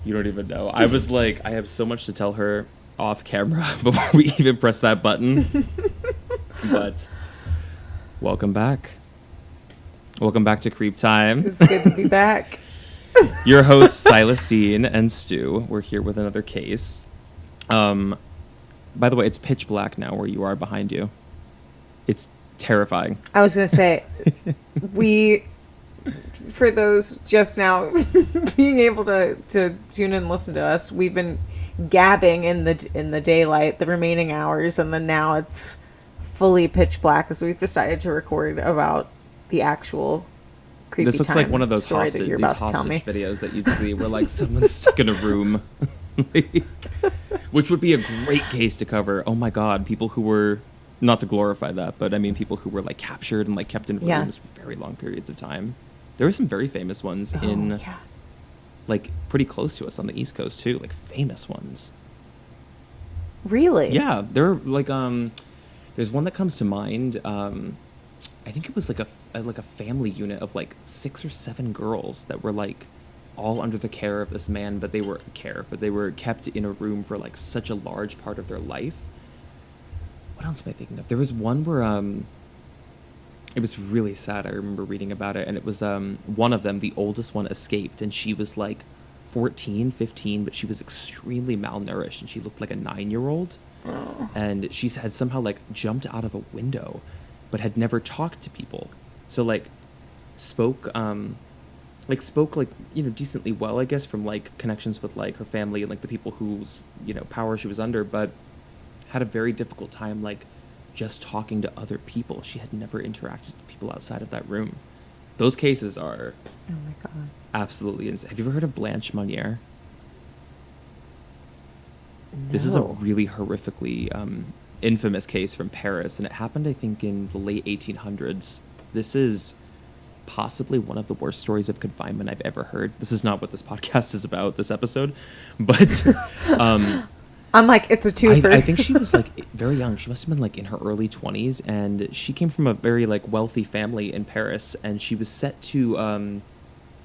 You don't even know. I was like, I have so much to tell her off camera before we even press that button. But welcome back. Welcome back to CreepTime. It's good to be back. Your hosts, Silas Dean and Stu. We're here with another case. By the way, it's pitch black now where you are behind you. It's terrifying. I was going to say, for those just now being able to tune in and listen to us, we've been gabbing in the daylight, the remaining hours, and then now it's fully pitch black as we've decided to record about the actual creepy This looks time like one of those story hostage, that you're these about to tell me. hostage videos that you'd see where like someone's stuck in a room. Which would be a great case to cover. Oh my god, people who were, not to glorify that, but I mean people who were like captured and like kept in rooms for very long periods of time. There were some very famous ones like pretty close to us on the East Coast too, like famous ones. Really? Yeah, there are like there's one that comes to mind. I think it was like a family unit of like 6 or 7 girls that were like all under the care of this man, but they were kept in a room for like such a large part of their life. What else am I thinking of? There was one where it was really sad. I remember reading about it, and it was one of them, the oldest one, escaped, and she was like 14, 15, but she was extremely malnourished, and she looked like a 9-year-old. Oh. And she had somehow like jumped out of a window, but had never talked to people. So like spoke decently well, I guess, from like connections with like her family and like the people whose power she was under, but had a very difficult time like just talking to other people. She had never interacted with people outside of that room. Those cases are absolutely insane. Have you ever heard of Blanche Munir? No. This is a really horrifically infamous case from Paris, and it happened, I think, in the late 1800s. This is possibly one of the worst stories of confinement I've ever heard. This is not what this podcast is about, this episode, but I'm like, it's a twofer. I think she was like very young. She must have been like in her early 20s, and she came from a very like wealthy family in Paris, and she was set to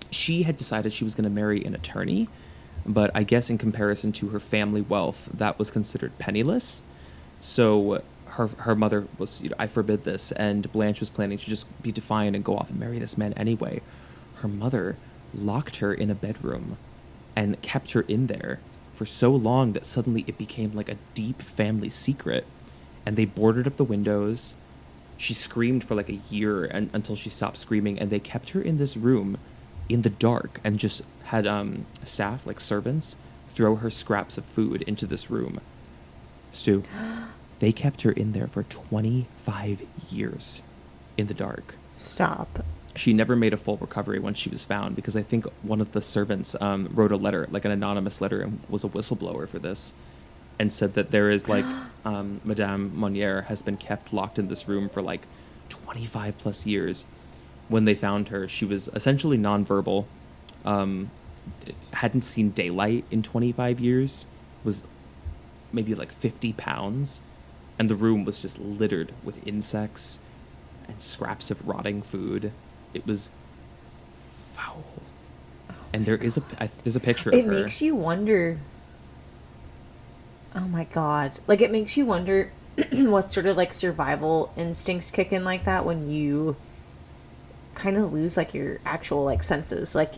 she had decided she was going to marry an attorney, but I guess in comparison to her family wealth, that was considered penniless. So her mother was, I forbid this, and Blanche was planning to just be defiant and go off and marry this man anyway. Her mother locked her in a bedroom and kept her in there for so long that suddenly it became like a deep family secret, and they boarded up the windows. She screamed for like a year until she stopped screaming, and they kept her in this room in the dark and just had staff, like servants, throw her scraps of food into this room. Stu, they kept her in there for 25 years in the dark. Stop. She never made a full recovery once she was found, because I think one of the servants wrote a letter, like an anonymous letter, and was a whistleblower for this, and said that there is like Madame Munir has been kept locked in this room for like 25 plus years. When they found her, she was essentially nonverbal, hadn't seen daylight in 25 years, was maybe like 50 pounds, and the room was just littered with insects and scraps of rotting food. It was foul. And there's a picture of her. It makes you wonder. Oh my god. Like, it makes you wonder what sort of like survival instincts kick in like that when you kind of lose like your actual like senses, like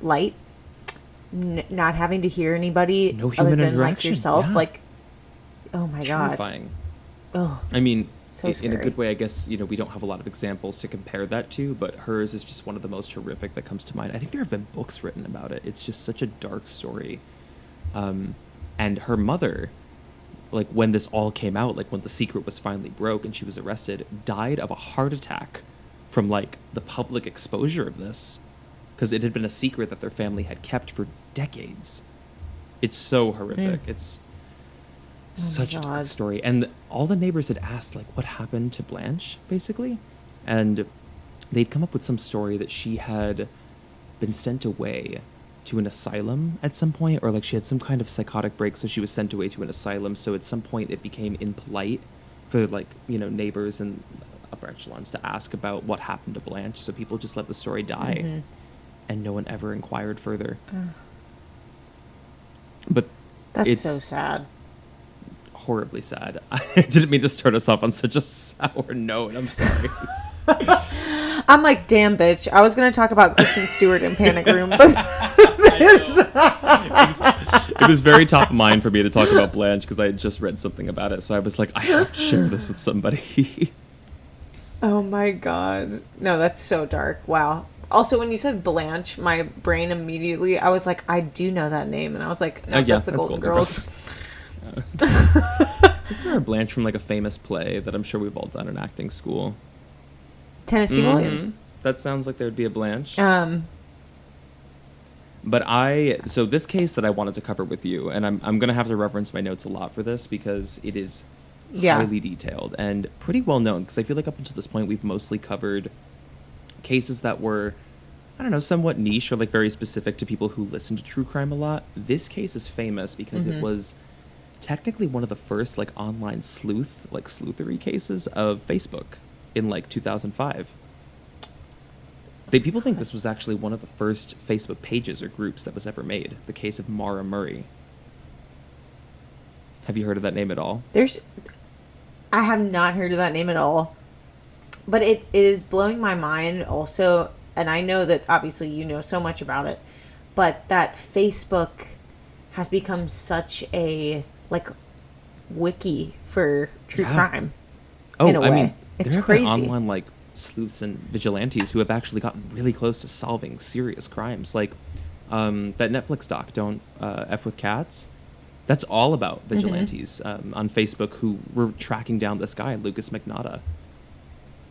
light, not having to hear anybody, no human other than like interaction. yourself. Yeah. Like, oh my Terrifying. god. Oh, I mean, so in a scary. good way, I guess, we don't have a lot of examples to compare that to, but hers is just one of the most horrific that comes to mind. I think there have been books written about it. It's just such a dark story. And her mother, like when this all came out, like when the secret was finally broke and she was arrested, died of a heart attack from like the public exposure of this, because it had been a secret that their family had kept for decades. It's so horrific. It's such a dark story. And all the neighbors had asked, like, what happened to Blanche, basically? And they've come up with some story that she had been sent away to an asylum at some point, or like she had some kind of psychotic break, so she was sent away to an asylum. So at some point it became impolite for like, neighbors and upper echelons to ask about what happened to Blanche. So people just let the story die, and no one ever inquired further. That's so It's sad. horribly sad. I didn't mean to start us off on such a sour note. I'm sorry. I'm like, damn, bitch. I was gonna talk about Kristen Stewart in Panic Room, but It was very top of mind for me to talk about Blanche because I had just read something about it. So I was like, I have to share this with somebody. oh my god, no, that's so dark. Wow. Also, when you said Blanche, my brain immediately, I was like, I do know that name, and I was like, no, Yeah, that's the Golden Girls. Isn't there a Blanche from like a famous play that I'm sure we've all done in acting school? Tennessee Williams. That sounds like there would be a Blanche. Um, But so this case that I wanted to cover with you, and I'm going to have to reference my notes a lot for this because it is yeah. highly detailed and pretty well known, because I feel like up until this point we've mostly covered cases that were, I don't know, somewhat niche or like very specific to people who listen to true crime a lot. This case is famous because it was technically one of the first like online sleuthery cases of Facebook in like 2005. People think this was actually one of the first Facebook pages or groups that was ever made. The case of Maura Murray. Have you heard of that name at all? I have not heard of that name at all, but it is blowing my mind also, and I know that obviously you know so much about it, but that Facebook has become such a like wiki for true crime. Oh, in a way. I mean, it's there have crazy. been online like sleuths and vigilantes who have actually gotten really close to solving serious crimes, like that Netflix doc, Don't F with Cats. That's all about vigilantes on Facebook who were tracking down this guy, Lucas McNaughta.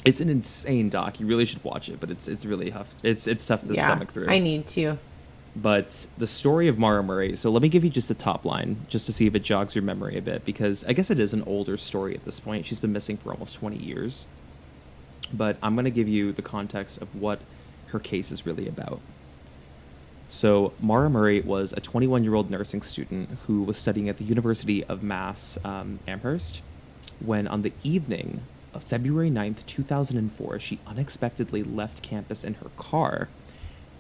It's an insane doc. You really should watch it, but it's really tough. It's tough to stomach through. I need to. But the story of Maura Murray, so let me give you just the top line, just to see if it jogs your memory a bit, because I guess it is an older story at this point. She's been missing for almost 20 years. But I'm going to give you the context of what her case is really about. So Maura Murray was a 21-year-old nursing student who was studying at the University of Mass Amherst when on the evening of February 9th, 2004, she unexpectedly left campus in her car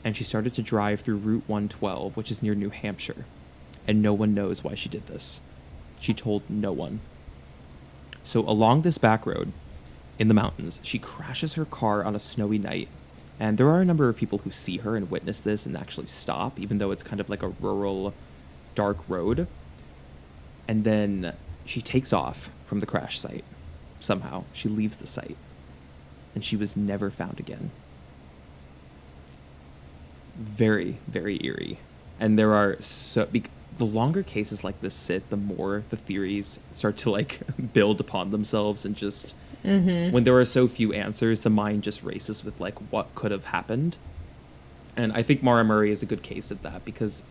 and she started to drive through Route 112, which is near New Hampshire. And no one knows why she did this. She told no one. So along this back road in the mountains, she crashes her car on a snowy night. And there are a number of people who see her and witness this and actually stop, even though it's kind of like a rural, dark road. And then she takes off from the crash site. Somehow, she leaves the site. And she was never found again. Very, very eerie. And there are the longer cases like this sit, the more the theories start to like build upon themselves, and just when there are so few answers, the mind just races with like what could have happened. And I think Maura Murray is a good case of that, because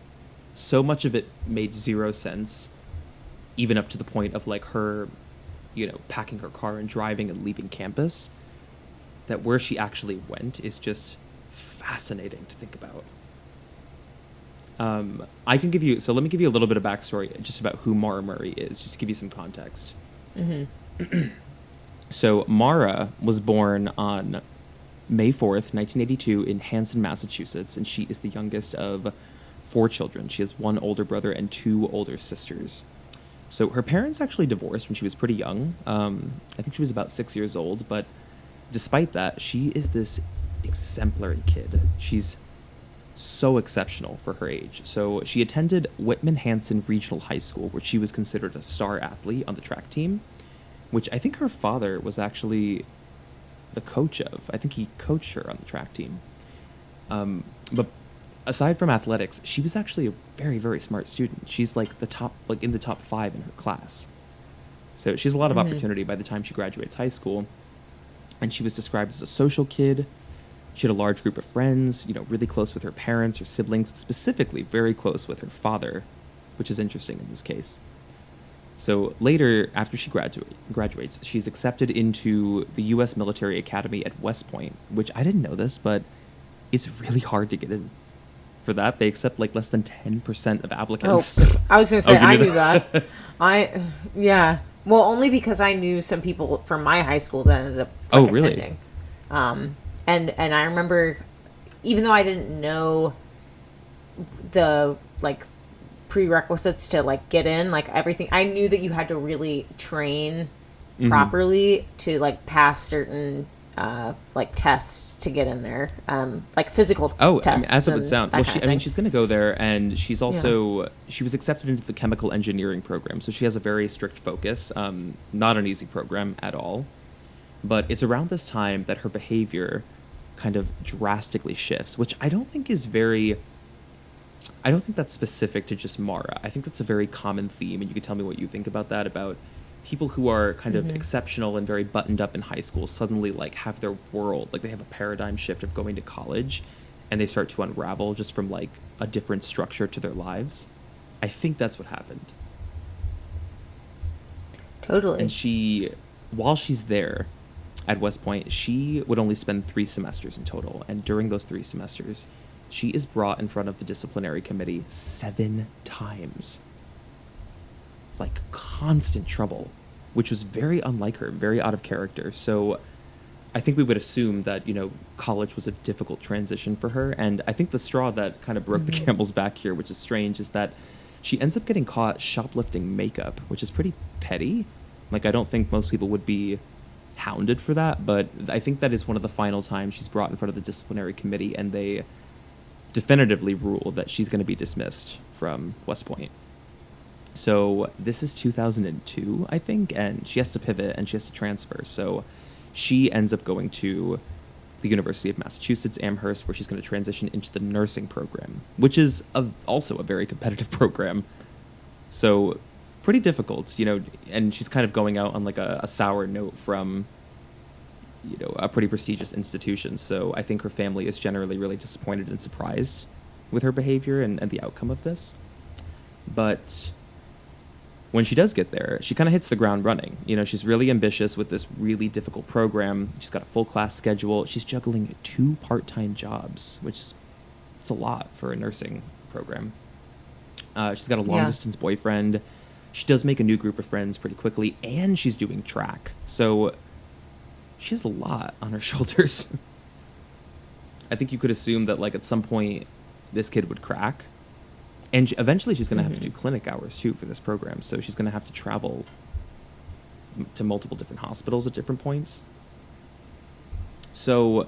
so much of it made zero sense, even up to the point of like her, packing her car and driving and leaving campus, that where she actually went is just fascinating to think about. Let me give you a little bit of backstory just about who Maura Murray is, just to give you some context. So Maura was born on May 4th, 1982 in Hanson, Massachusetts, and she is the youngest of 4 children. She has 1 older brother and 2 older sisters. So her parents actually divorced when she was pretty young. I think she was about 6 years old, but despite that, she is this exemplary kid. She's so exceptional for her age. So she attended Whitman-Hanson Regional High School, where she was considered a star athlete on the track team, which I think her father was actually the coach of. I think he coached her on the track team. But aside from athletics, she was actually a very, very smart student. She's like in the top 5 in her class. So she has a lot of opportunity by the time she graduates high school. And she was described as a social kid. She had a large group of friends, really close with her parents or siblings, specifically very close with her father, which is interesting in this case. So later, after she graduates, she's accepted into the U.S. Military Academy at West Point, which I didn't know this, but it's really hard to get in for that. They accept like less than 10% of applicants. Oh, I was going to say, I knew that. Yeah. Well, only because I knew some people from my high school that ended up really? attending. And I remember, even though I didn't know the prerequisites to like get in, like everything. I knew that you had to really train Hmm. properly to like pass certain like tests to get in there, like physical Oh, I mean, tests as it would and sound. that Well, kind of I mean, thing. she's going to go there, and Yeah. she was accepted into the chemical engineering program, so she has a very strict focus. Not an easy program at all, but it's around this time that her behavior kind of drastically shifts, which I don't think that's specific to just Mara. I think that's a very common theme, and you can tell me what you think about that, about people who are kind of Mm-hmm. exceptional and very buttoned up in high school suddenly like have their world, like they have a paradigm shift of going to college and they start to unravel just from like a different structure to their lives. I think that's what happened. And Totally. while she's there at West Point, she would only spend 3 semesters in total. And during those 3 semesters, she is brought in front of the disciplinary committee 7 times. Like constant trouble, which was very unlike her, very out of character. So I think we would assume that, college was a difficult transition for her. And I think the straw that kind of broke the Mm-hmm. camel's back here, which is strange, is that she ends up getting caught shoplifting makeup, which is pretty petty. Like, I don't think most people would be hounded for that, but I think that is one of the final times she's brought in front of the disciplinary committee, and they definitively rule that she's going to be dismissed from West Point. So this is 2002, I think, and she has to pivot and she has to transfer. So she ends up going to the University of Massachusetts Amherst, where she's going to transition into the nursing program, which is also a very competitive program. So pretty difficult, and she's kind of going out on like a sour note from, a pretty prestigious institution. So I think her family is generally really disappointed and surprised with her behavior and the outcome of this. But when she does get there, she kind of hits the ground running. She's really ambitious with this really difficult program. She's got a full class schedule. She's juggling 2 part-time jobs, which is it's a lot for a nursing program. She's got a long Yeah. distance boyfriend. She does make a new group of friends pretty quickly, and she's doing track. So she has a lot on her shoulders. I think you could assume that, like, at some point, this kid would crack. And eventually she's going to have to Mm-hmm. do clinic hours, too, for this program. So she's going to have to travel to multiple different hospitals at different points. So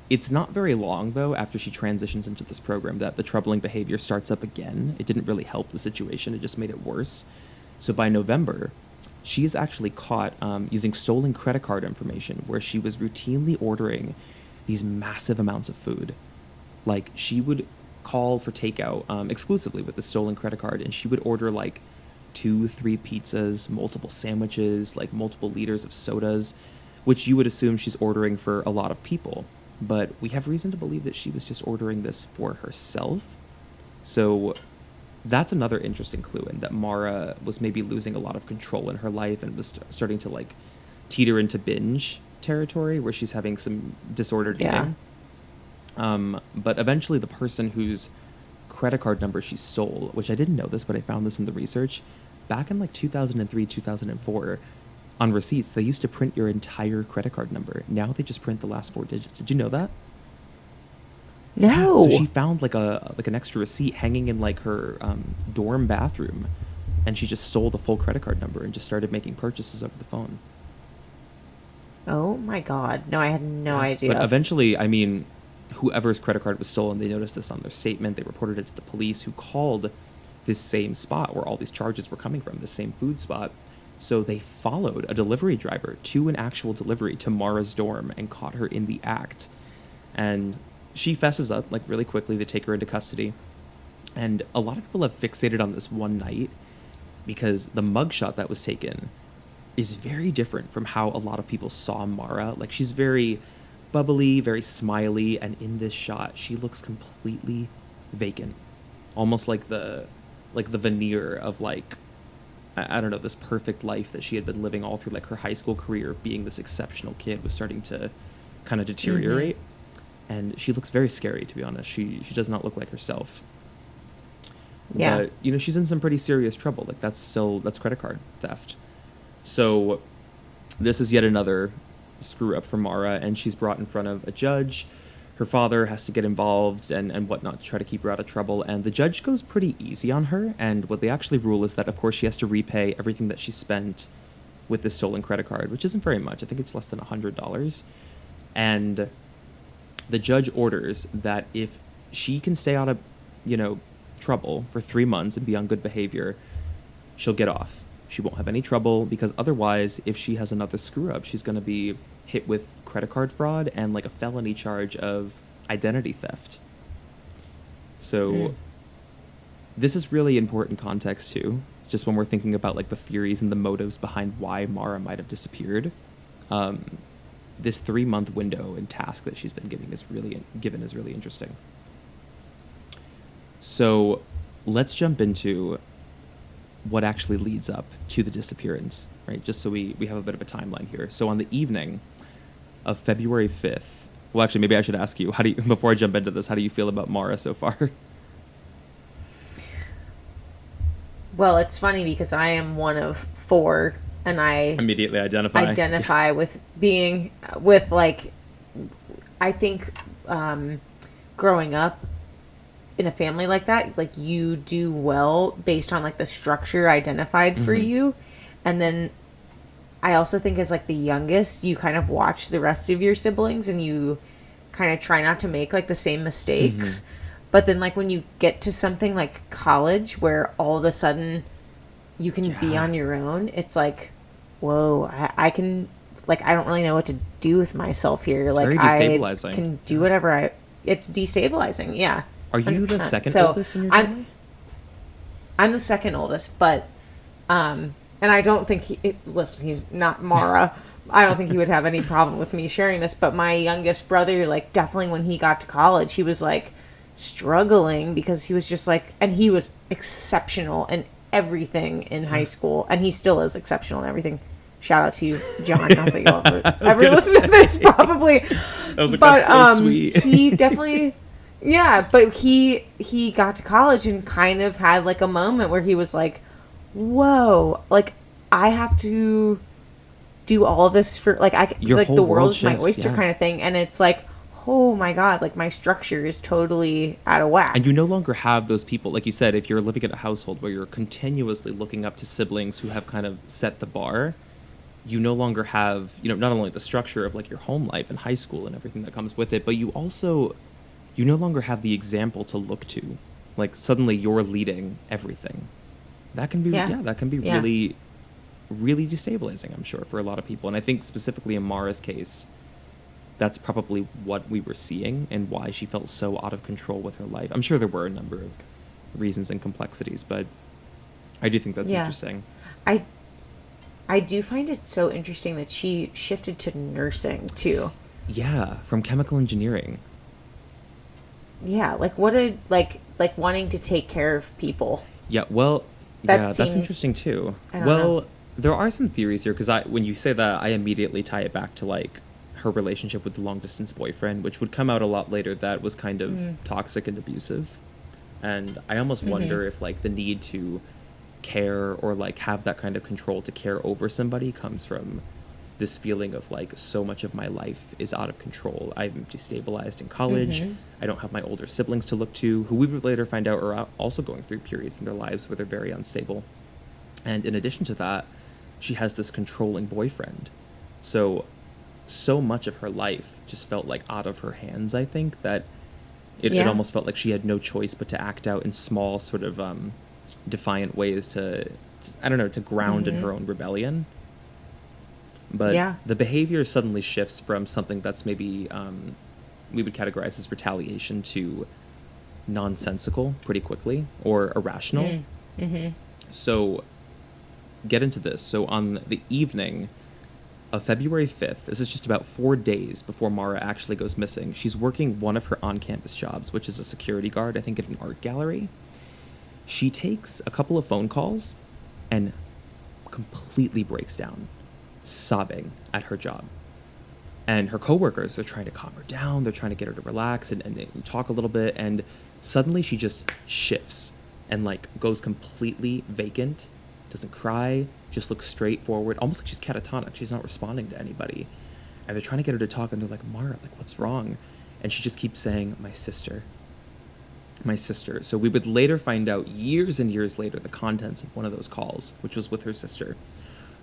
it's not very long, though, after she transitions into this program that the troubling behavior starts up again. It didn't really help the situation, it just made it worse. So by November, she is actually caught using stolen credit card information where she was routinely ordering these massive amounts of food. Like, she would call for takeout exclusively with the stolen credit card, and she would order like 2, 3 pizzas, multiple sandwiches, like multiple liters of sodas, which you would assume she's ordering for a lot of people. But we have reason to believe that she was just ordering this for herself. So that's another interesting clue in that Mara was maybe losing a lot of control in her life and was starting to like teeter into binge territory where she's having some disordered Yeah. eating. But eventually, the person whose credit card number she stole, which I didn't know this, but I found this in the research, back in like 2003, 2004, on receipts, they used to print your entire credit card number. Now they just print the last 4 digits. Did you know that? Yeah. So she No. found like an extra receipt hanging in like her dorm bathroom, and she just stole the full credit card number and just started making purchases over the phone. Oh my God. No, I had no Yeah. But idea. eventually, I mean, whoever's credit card was stolen, they noticed this on their statement. They reported it to the police, who called this same spot where all these charges were coming from, this same food spot. So they followed a delivery driver to an actual delivery to Mara's dorm and caught her in the act. And she fesses up like really quickly. They take her into custody. And a lot of people have fixated on this one night because the mugshot that was taken is very different from how a lot of people saw Mara. Like, she's very bubbly, very smiley, and in this shot, she looks completely vacant, almost like the veneer of like I don't know, this perfect life that she had been living all through like her high school career, being this exceptional kid, was starting to kind of Mm-hmm. deteriorate. And she looks very scary, to be honest. She does not look like herself. Yeah. But she's in some pretty serious trouble. Like, that's credit card theft. So this is yet another screw up for Mara, and she's brought in front of a judge. her father has to get involved and whatnot to try to keep her out of trouble. And the judge goes pretty easy on her. And what they actually rule is that, of course, she has to repay everything that she spent with the stolen credit card, which isn't very much. I think it's less than $100. And the judge orders that if she can stay out of, trouble for 3 months and be on good behavior, she'll get off. She won't have any trouble, because otherwise, if she has another screw up, she's going to be hit with credit card fraud and like a felony charge of identity theft. So this is really important context too, just when we're thinking about like the theories and the motives behind why Maura might have disappeared. This 3-month window and task that she's been given is really interesting. So let's jump into what actually leads up to the disappearance, right? Just so we have a bit of a timeline here. So on the evening of February 5th, well, actually, maybe I should ask you, before I jump into this, how do you feel about Maura so far? Well, it's funny because I am one of 4, and I immediately identify with being with, like, I think growing up in a family like that, like, you do well based on like the structure identified for you. And then I also think as like the youngest, you kind of watch the rest of your siblings and you kind of try not to make like the same mistakes. But then like when you get to something like college where all of a sudden you can be on your own, it's like, whoa, I can, like, I don't really know what to do with myself here. It's like very destabilizing. I can do whatever it's destabilizing. Yeah. Are you 100%. The second oldest in your family? I'm the second oldest, but and I don't think listen, he's not Maura. I don't think he would have any problem with me sharing this, but my youngest brother, like, definitely when he got to college, he was like struggling because he was just like, and he was exceptional in everything in high school, and he still is exceptional in everything. Shout out to you, John. Not that you'll ever listen to this, probably. I was like, that's so sweet. He definitely, yeah, but he got to college and kind of had like a moment where he was like, whoa, like, I have to do all this for, like, like the world is my oyster kind of thing. And it's like, oh my God, like, my structure is totally out of whack. And you no longer have those people, like you said, if you're living in a household where you're continuously looking up to siblings who have kind of set the bar, you no longer have, not only the structure of like your home life and high school and everything that comes with it, but you no longer have the example to look to. Like, suddenly you're leading everything. That can be, really, really destabilizing, I'm sure, for a lot of people. And I think specifically in Maura's case, that's probably what we were seeing and why she felt so out of control with her life. I'm sure there were a number of reasons and complexities, but I do think that's interesting. I do find it so interesting that she shifted to nursing too. Yeah, from chemical engineering. Yeah, like, what a like wanting to take care of people. Yeah, well, that's interesting too. Well, there are some theories here, because when you say that, I immediately tie it back to like her relationship with the long distance boyfriend, which would come out a lot later, that was kind of toxic and abusive. And I almost wonder if like the need to care or like have that kind of control to care over somebody comes from this feeling of like, so much of my life is out of control. I'm destabilized in college. I don't have my older siblings to look to, who we would later find out are also going through periods in their lives where they're very unstable. And in addition to that, she has this controlling boyfriend. So much of her life just felt like out of her hands, I think, that it almost felt like she had no choice but to act out in small sort of defiant ways to ground in her own rebellion. But the behavior suddenly shifts from something that's maybe we would categorize as retaliation to nonsensical pretty quickly, or irrational. So get into this. So on the evening of February 5th, this is just about 4 days before Maura actually goes missing, she's working one of her on-campus jobs, which is a security guard, I think, at an art gallery. She takes a couple of phone calls and completely breaks down, sobbing at her job. And her coworkers are trying to calm her down. They're trying to get her to relax and talk a little bit. And suddenly she just shifts and like goes completely vacant, doesn't cry, just looks straight forward, almost like she's catatonic. She's not responding to anybody. And they're trying to get her to talk, and they're like, Maura, like, what's wrong? And she just keeps saying, my sister, my sister. So we would later find out, years and years later, the contents of one of those calls, which was with her sister.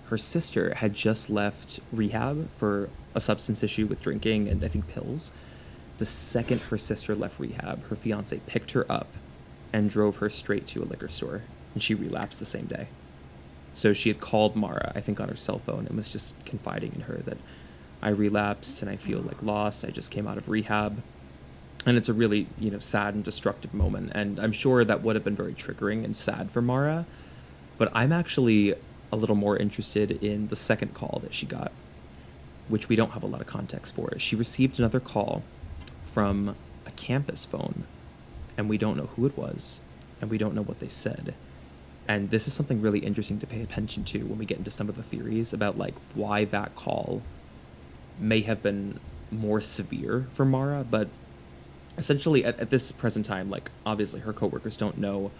Her sister had just left rehab for a substance issue with drinking and I think pills. The second her sister left rehab, her fiance picked her up and drove her straight to a liquor store, and she relapsed the same day. So she had called Maura, I think on her cell phone, and was just confiding in her that I relapsed and I feel like lost. I just came out of rehab. And it's a really, sad and destructive moment. And I'm sure that would have been very triggering and sad for Maura. But I'm actually a little more interested in the second call that she got, which we don't have a lot of context for. She received another call from a campus phone, and we don't know who it was, and we don't know what they said. And this is something really interesting to pay attention to when we get into some of the theories about like why that call may have been more severe for Maura. But essentially at this present time, like obviously her coworkers don't know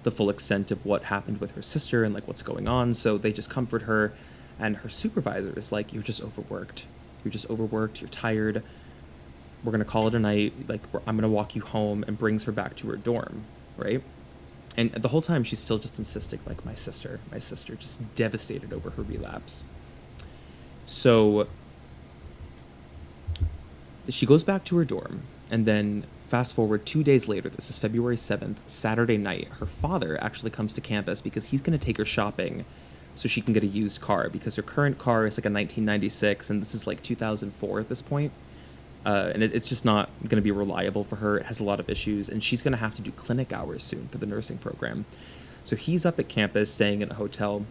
the full extent of what happened with her sister and like what's going on, so they just comfort her. And her supervisor is like, you're just overworked, you're tired, we're gonna call it a night, like I'm gonna walk you home, and brings her back to her dorm, right? And the whole time she's still just insisting, like, my sister, just devastated over her relapse. So she goes back to her dorm, and then fast forward 2 days later, this is February 7th, Saturday night, her father actually comes to campus because he's going to take her shopping so she can get a used car, because her current car is like a 1996, and this is like 2004 at this point. And it's just not going to be reliable for her. It has a lot of issues, and she's going to have to do clinic hours soon for the nursing program. So he's up at campus staying in a hotel,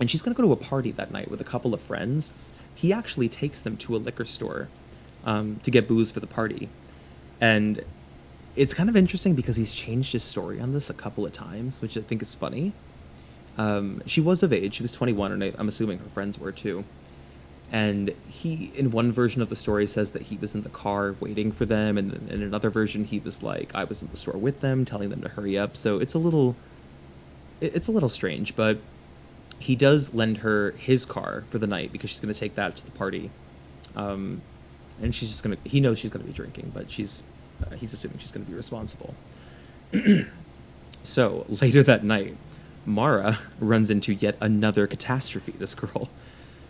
and she's going to go to a party that night with a couple of friends. He actually takes them to a liquor store to get booze for the party. And it's kind of interesting because he's changed his story on this a couple of times, which I think is funny. She was of age. She was 21, and I'm assuming her friends were too. And he, in one version of the story, says that he was in the car waiting for them, and in another version, he was like, I was in the store with them, telling them to hurry up. So it's a little strange, but he does lend her his car for the night because she's going to take that to the party. And she's just he knows she's going to be drinking, but he's assuming she's going to be responsible. So later that night, Maura runs into yet another catastrophe, this girl.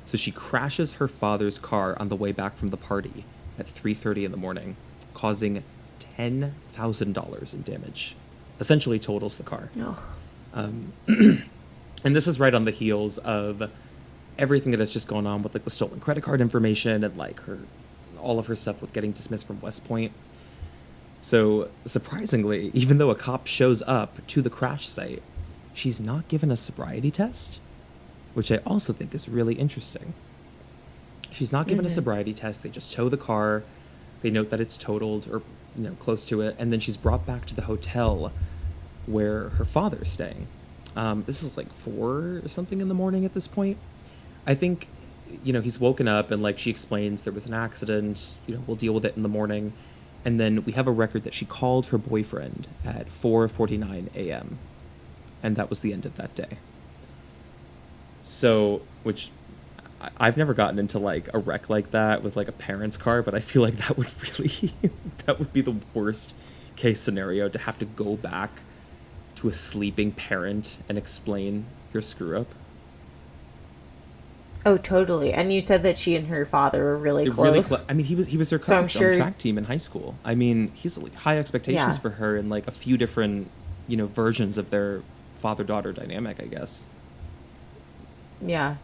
So she crashes her father's car on the way back from the party at 3:30 in the morning, causing $10,000 in damage. Essentially totals the car. No. And this is right on the heels of everything that has just gone on with like the stolen credit card information and like all of her stuff with getting dismissed from West Point. So surprisingly, even though a cop shows up to the crash site, she's not given a sobriety test, which I also think is really interesting. She's not given a sobriety test. They just tow the car. They note that it's totaled or close to it, and then she's brought back to the hotel where her father's staying. This is like 4 or something in the morning at this point. I think he's woken up, and like she explains there was an accident. We'll deal with it in the morning. And then we have a record that she called her boyfriend at 4:49 a.m. and that was the end of that day. So, which I've never gotten into like a wreck like that with like a parent's car, but I feel like that would really, that would be the worst case scenario, to have to go back to a sleeping parent and explain your screw up. Oh, totally. And you said that she and her father were really close. I mean, he was her coach on the track team in high school. I mean, he's like high expectations for her, and like a few different, versions of their father-daughter dynamic, I guess. Yeah.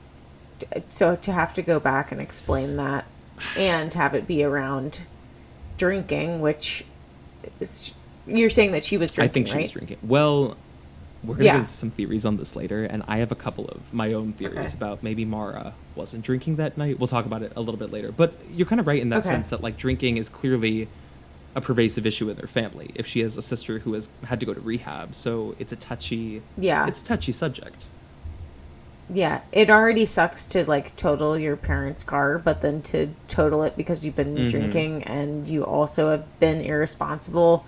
So to have to go back and explain that, and have it be around drinking, which is, you're saying that she was drinking, I think she was drinking. Well, we're going to get into some theories on this later, and I have a couple of my own theories about maybe Maura wasn't drinking that night. We'll talk about it a little bit later. But you're kind of right in that sense that, like, drinking is clearly a pervasive issue in their family. If she has a sister who has had to go to rehab, so it's a touchy subject. Yeah, it already sucks to, like, total your parents' car, but then to total it because you've been drinking and you also have been irresponsible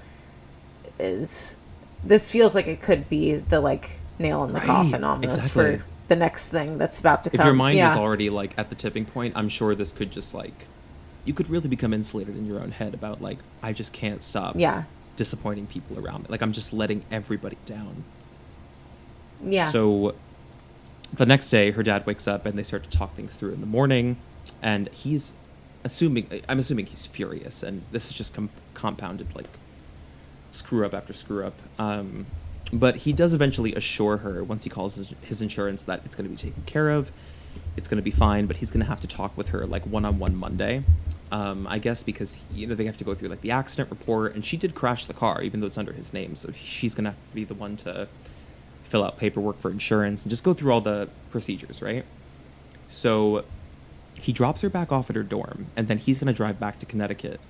this feels like it could be the, like, nail in the coffin almost for the next thing that's about to come. If your mind is already, like, at the tipping point, I'm sure this could just, like, you could really become insulated in your own head about like, I just can't stop Yeah. disappointing people around me. Like I'm just letting everybody down. Yeah. So the next day, her dad wakes up and they start to talk things through in the morning, and I'm assuming he's furious, and this is just compounded like screw up after screw up. But he does eventually assure her once he calls his insurance that it's going to be taken care of, it's going to be fine, but he's going to have to talk with her like one-on-one Monday. I guess because they have to go through like the accident report, and she did crash the car even though it's under his name, so she's going to have to be the one to fill out paperwork for insurance and just go through all the procedures, right? So he drops her back off at her dorm, and then he's going to drive back to Connecticut.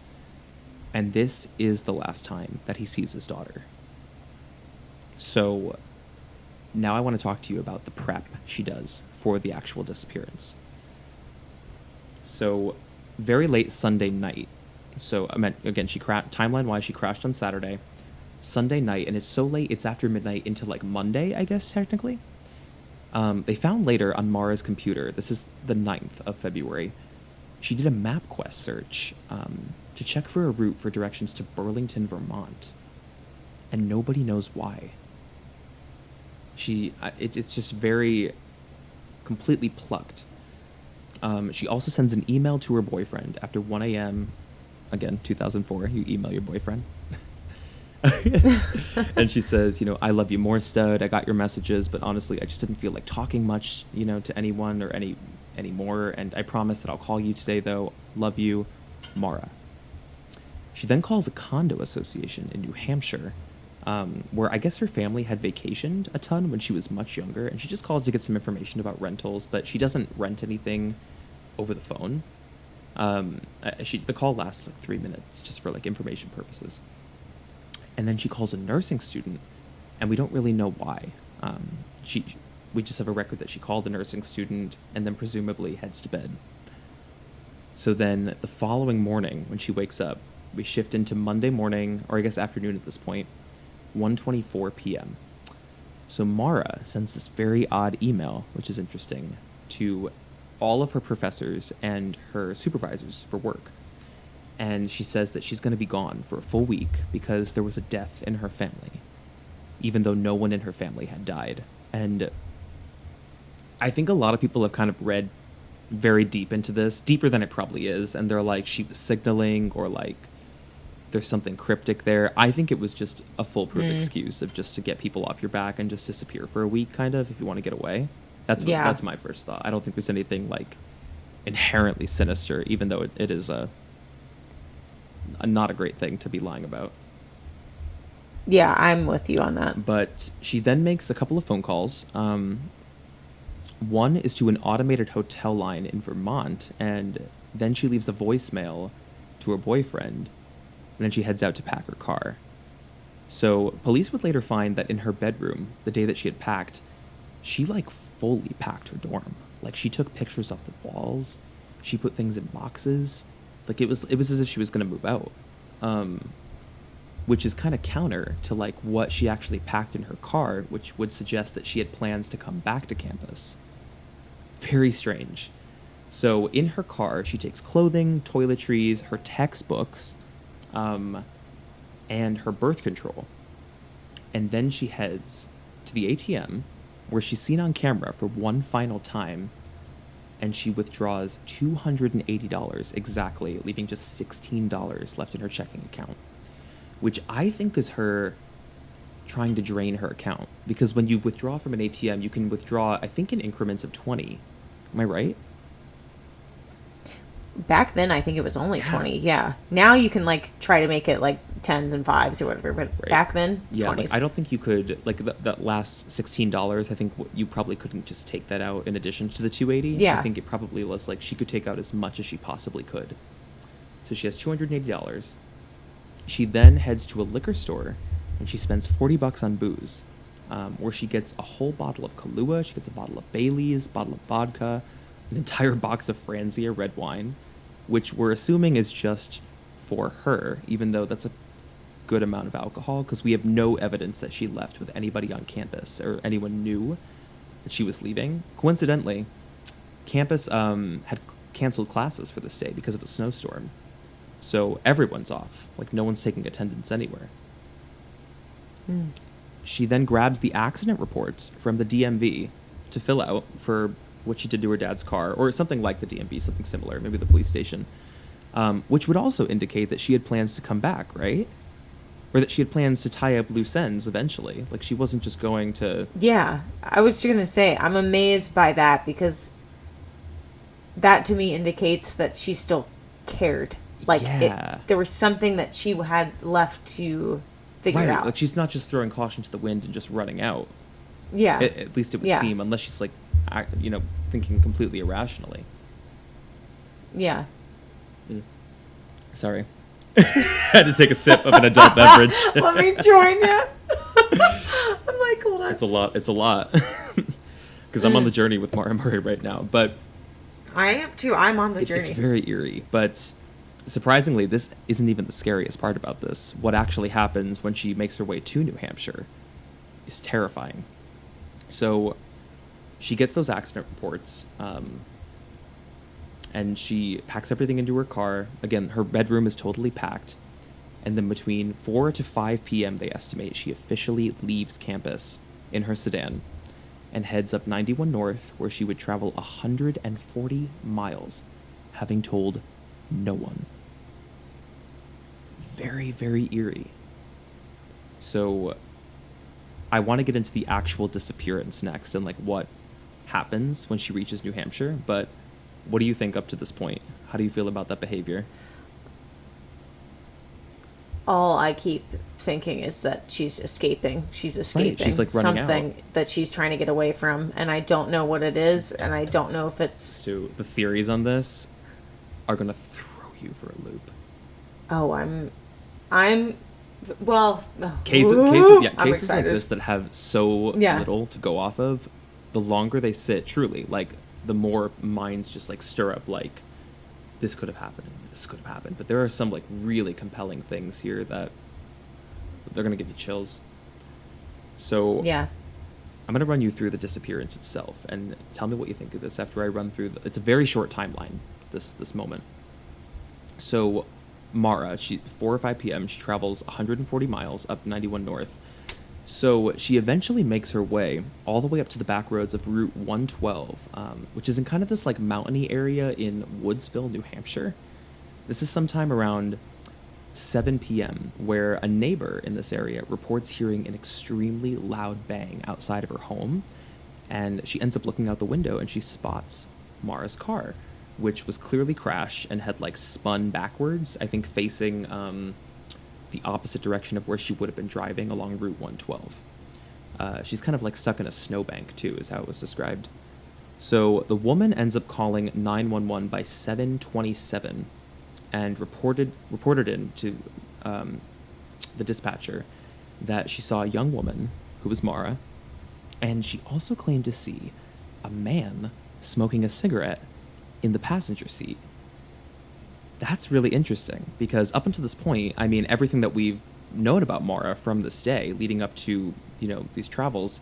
And this is the last time that he sees his daughter. So now I want to talk to you about the prep she does for the actual disappearance. So very late Sunday night. So I meant, again, timeline-wise, she crashed on Saturday. Sunday night, and it's so late, it's after midnight into like Monday, I guess, technically. They found later on Maura's computer, this is the 9th of February, she did a MapQuest search to check for a route for directions to Burlington, Vermont. And nobody knows why. It's just very completely plucked. She also sends an email to her boyfriend after 1 a.m. Again, 2004, you email your boyfriend. And she says, I love you more, stud. I got your messages, but honestly, I just didn't feel like talking much, to anyone or anymore. And I promise that I'll call you today, though. Love you, Maura. She then calls a condo association in New Hampshire, where I guess her family had vacationed a ton when she was much younger. And she just calls to get some information about rentals, but she doesn't rent anything over the phone. The call lasts like 3 minutes just for like information purposes. And then she calls a nursing student, and we don't really know why. We just have a record that she called a nursing student and then presumably heads to bed. So then the following morning, when she wakes up, we shift into Monday morning, or I guess afternoon at this point, 1:24 p.m. So Maura sends this very odd email, which is interesting, to all of her professors and her supervisors for work. And she says that she's going to be gone for a full week because there was a death in her family, even though no one in her family had died. And I think a lot of people have kind of read very deep into this, deeper than it probably is, and they're like, she was signaling, or like there's something cryptic there. I think it was just a foolproof excuse of just to get people off your back and just disappear for a week, kind of, if you want to get away. That's my first thought. I don't think there's anything like inherently sinister, even though it is not a great thing to be lying about. Yeah, I'm with you on that. But she then makes a couple of phone calls. One is to an automated hotel line in Vermont, and then she leaves a voicemail to her boyfriend, and then she heads out to pack her car. So police would later find that in her bedroom, the day that she had packed, she like fully packed her dorm. Like she took pictures off the walls, she put things in boxes. Like it was as if she was going to move out, which is kind of counter to like what she actually packed in her car, which would suggest that she had plans to come back to campus. Very strange. So in her car, she takes clothing, toiletries, her textbooks, and her birth control. And then she heads to the ATM, where she's seen on camera for one final time, and she withdraws $280 exactly, leaving just $16 left in her checking account, which I think is her trying to drain her account. Because when you withdraw from an ATM, you can withdraw, I think, in increments of 20. Am I right? Back then, I think it was only 20. Yeah. Now you can like try to make it like tens and fives or whatever. But Right. back then, Yeah, 20s. like, I don't think you could, like, that last $16, I think you probably couldn't just take that out in addition to the 280. Yeah. I think it probably was, like, she could take out as much as she possibly could. So she has $280. She then heads to a liquor store, and she spends $40 on booze, where she gets a whole bottle of Kahlua, she gets a bottle of Bailey's, bottle of vodka, an entire box of Franzia red wine, which we're assuming is just for her, even though that's a good amount of alcohol, because we have no evidence that she left with anybody on campus or anyone knew that she was leaving. Coincidentally, campus had canceled classes for this day because of a snowstorm. So everyone's off. Like, no one's taking attendance anywhere. She then grabs the accident reports from the DMV to fill out for what she did to her dad's car, or something like the DMV, something similar, maybe the police station, which would also indicate that she had plans to come back, right? Or that she had plans to tie up loose ends eventually. Like, she wasn't just going to... Yeah, I was just going to say, I'm amazed by that, because that to me indicates that she still cared. Like, Yeah. there was something that she had left to figure out. Like, she's not just throwing caution to the wind and just running out. Yeah. At least it would seem, unless she's, like, thinking completely irrationally. Yeah. Sorry. Had to take a sip of an adult beverage. Let me join you. I'm like, hold on. It's a lot. Because I'm on the journey with Maura Murray right now. But I am too. I'm on the journey. It's very eerie. But surprisingly, this isn't even the scariest part about this. What actually happens when she makes her way to New Hampshire is terrifying. So she gets those accident reports, and she packs everything into her car. Again, her bedroom is totally packed. And then between 4 to 5 p.m., they estimate, she officially leaves campus in her sedan and heads up 91 North, where she would travel 140 miles, having told no one. Very, very eerie. So I want to get into the actual disappearance next and, like, what happens when she reaches New Hampshire, but what do you think up to this point? How do you feel about that behavior? All I keep thinking is that she's escaping. She's escaping. Right. She's, like, running something out. that she's trying to get away from, and I don't know what it is, and I don't know if it's... So the theories on this are going to throw you for a loop. Oh, well... Cases I'm like excited. this that have so little to go off of, the longer they sit, truly, like, the more minds just, like, stir up, like, this could have happened, this could have happened. But there are some, like, really compelling things here that they're going to give you chills. So Yeah. I'm going to run you through the disappearance itself, and tell me what you think of this after I run through it's a very short timeline, this moment. So Maura, 4 or 5 p.m., she travels 140 miles up 91 North. So she eventually makes her way all the way up to the back roads of Route 112, which is in kind of this, like, mountainy area in Woodsville, New Hampshire. This is sometime around 7 p.m., where a neighbor in this area reports hearing an extremely loud bang outside of her home, and she ends up looking out the window and she spots Maura's car, which was clearly crashed and had, like, spun backwards, I think facing the opposite direction of where she would have been driving along Route 112. She's kind of, like, stuck in a snowbank, too, is how it was described. So the woman ends up calling 911 by 7:27 and reported in to the dispatcher that she saw a young woman, who was Maura, and she also claimed to see a man smoking a cigarette in the passenger seat. That's really interesting, because up until this point, I mean, everything that we've known about Maura from this day leading up to, these travels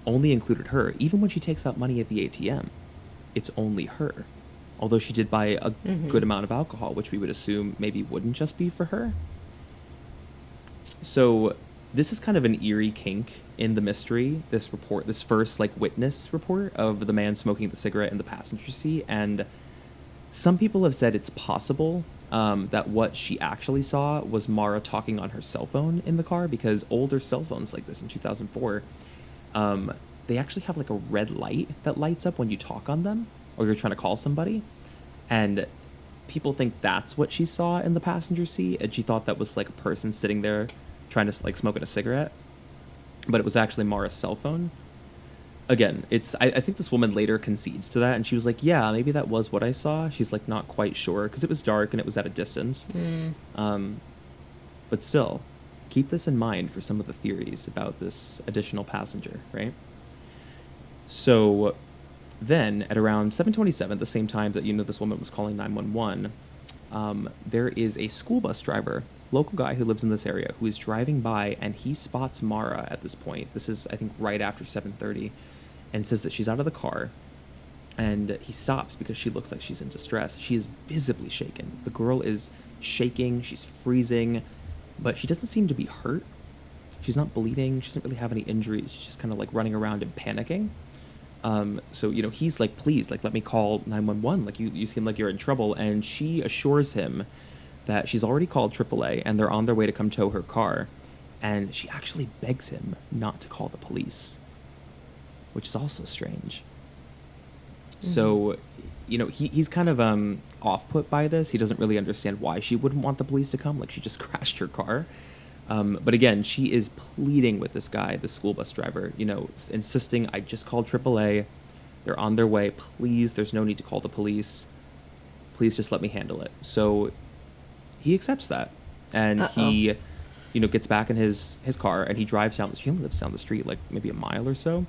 only included her. Even when she takes out money at the ATM, it's only her. Although she did buy a good amount of alcohol, which we would assume maybe wouldn't just be for her. So this is kind of an eerie kink in the mystery, this first, like, witness report of the man smoking the cigarette in the passenger seat. And some people have said it's possible that what she actually saw was Maura talking on her cell phone in the car, because older cell phones like this in 2004, they actually have, like, a red light that lights up when you talk on them or you're trying to call somebody. And people think that's what she saw in the passenger seat, and she thought that was, like, a person sitting there trying to, like, smoking a cigarette. But it was actually Maura's cell phone. Again, I think this woman later concedes to that, and she was like, yeah, maybe that was what I saw. She's, like, not quite sure, because it was dark and it was at a distance. But still, keep this in mind for some of the theories about this additional passenger, right? So then, at around 7:27, the same time that, this woman was calling 911, there is a school bus driver, local guy who lives in this area, who is driving by, and he spots Maura at this point. This is, I think, right after 7:30, and says that she's out of the car, And he stops because she looks like she's in distress. She is visibly shaken. The girl is shaking. She's freezing. But she doesn't seem to be hurt. She's not bleeding. She doesn't really have any injuries. She's just kind of like running around and panicking. So, you know, he's like, please, like, let me call 911. Like, you seem like you're in trouble. And she assures him that she's already called AAA and they're on their way to come tow her car. And she actually begs him not to call the police, which is also strange. So, you know, he's kind of off-put by this. He doesn't really understand why she wouldn't want the police to come. Like, she just crashed her car. But again, she is pleading with this guy, the school bus driver, you know, insisting, I just called AAA. They're on their way. Please, there's no need to call the police. Please just let me handle it. So he accepts that. And he, you know, gets back in his car and he drives down the street. He only lives down the street, like maybe a mile or so.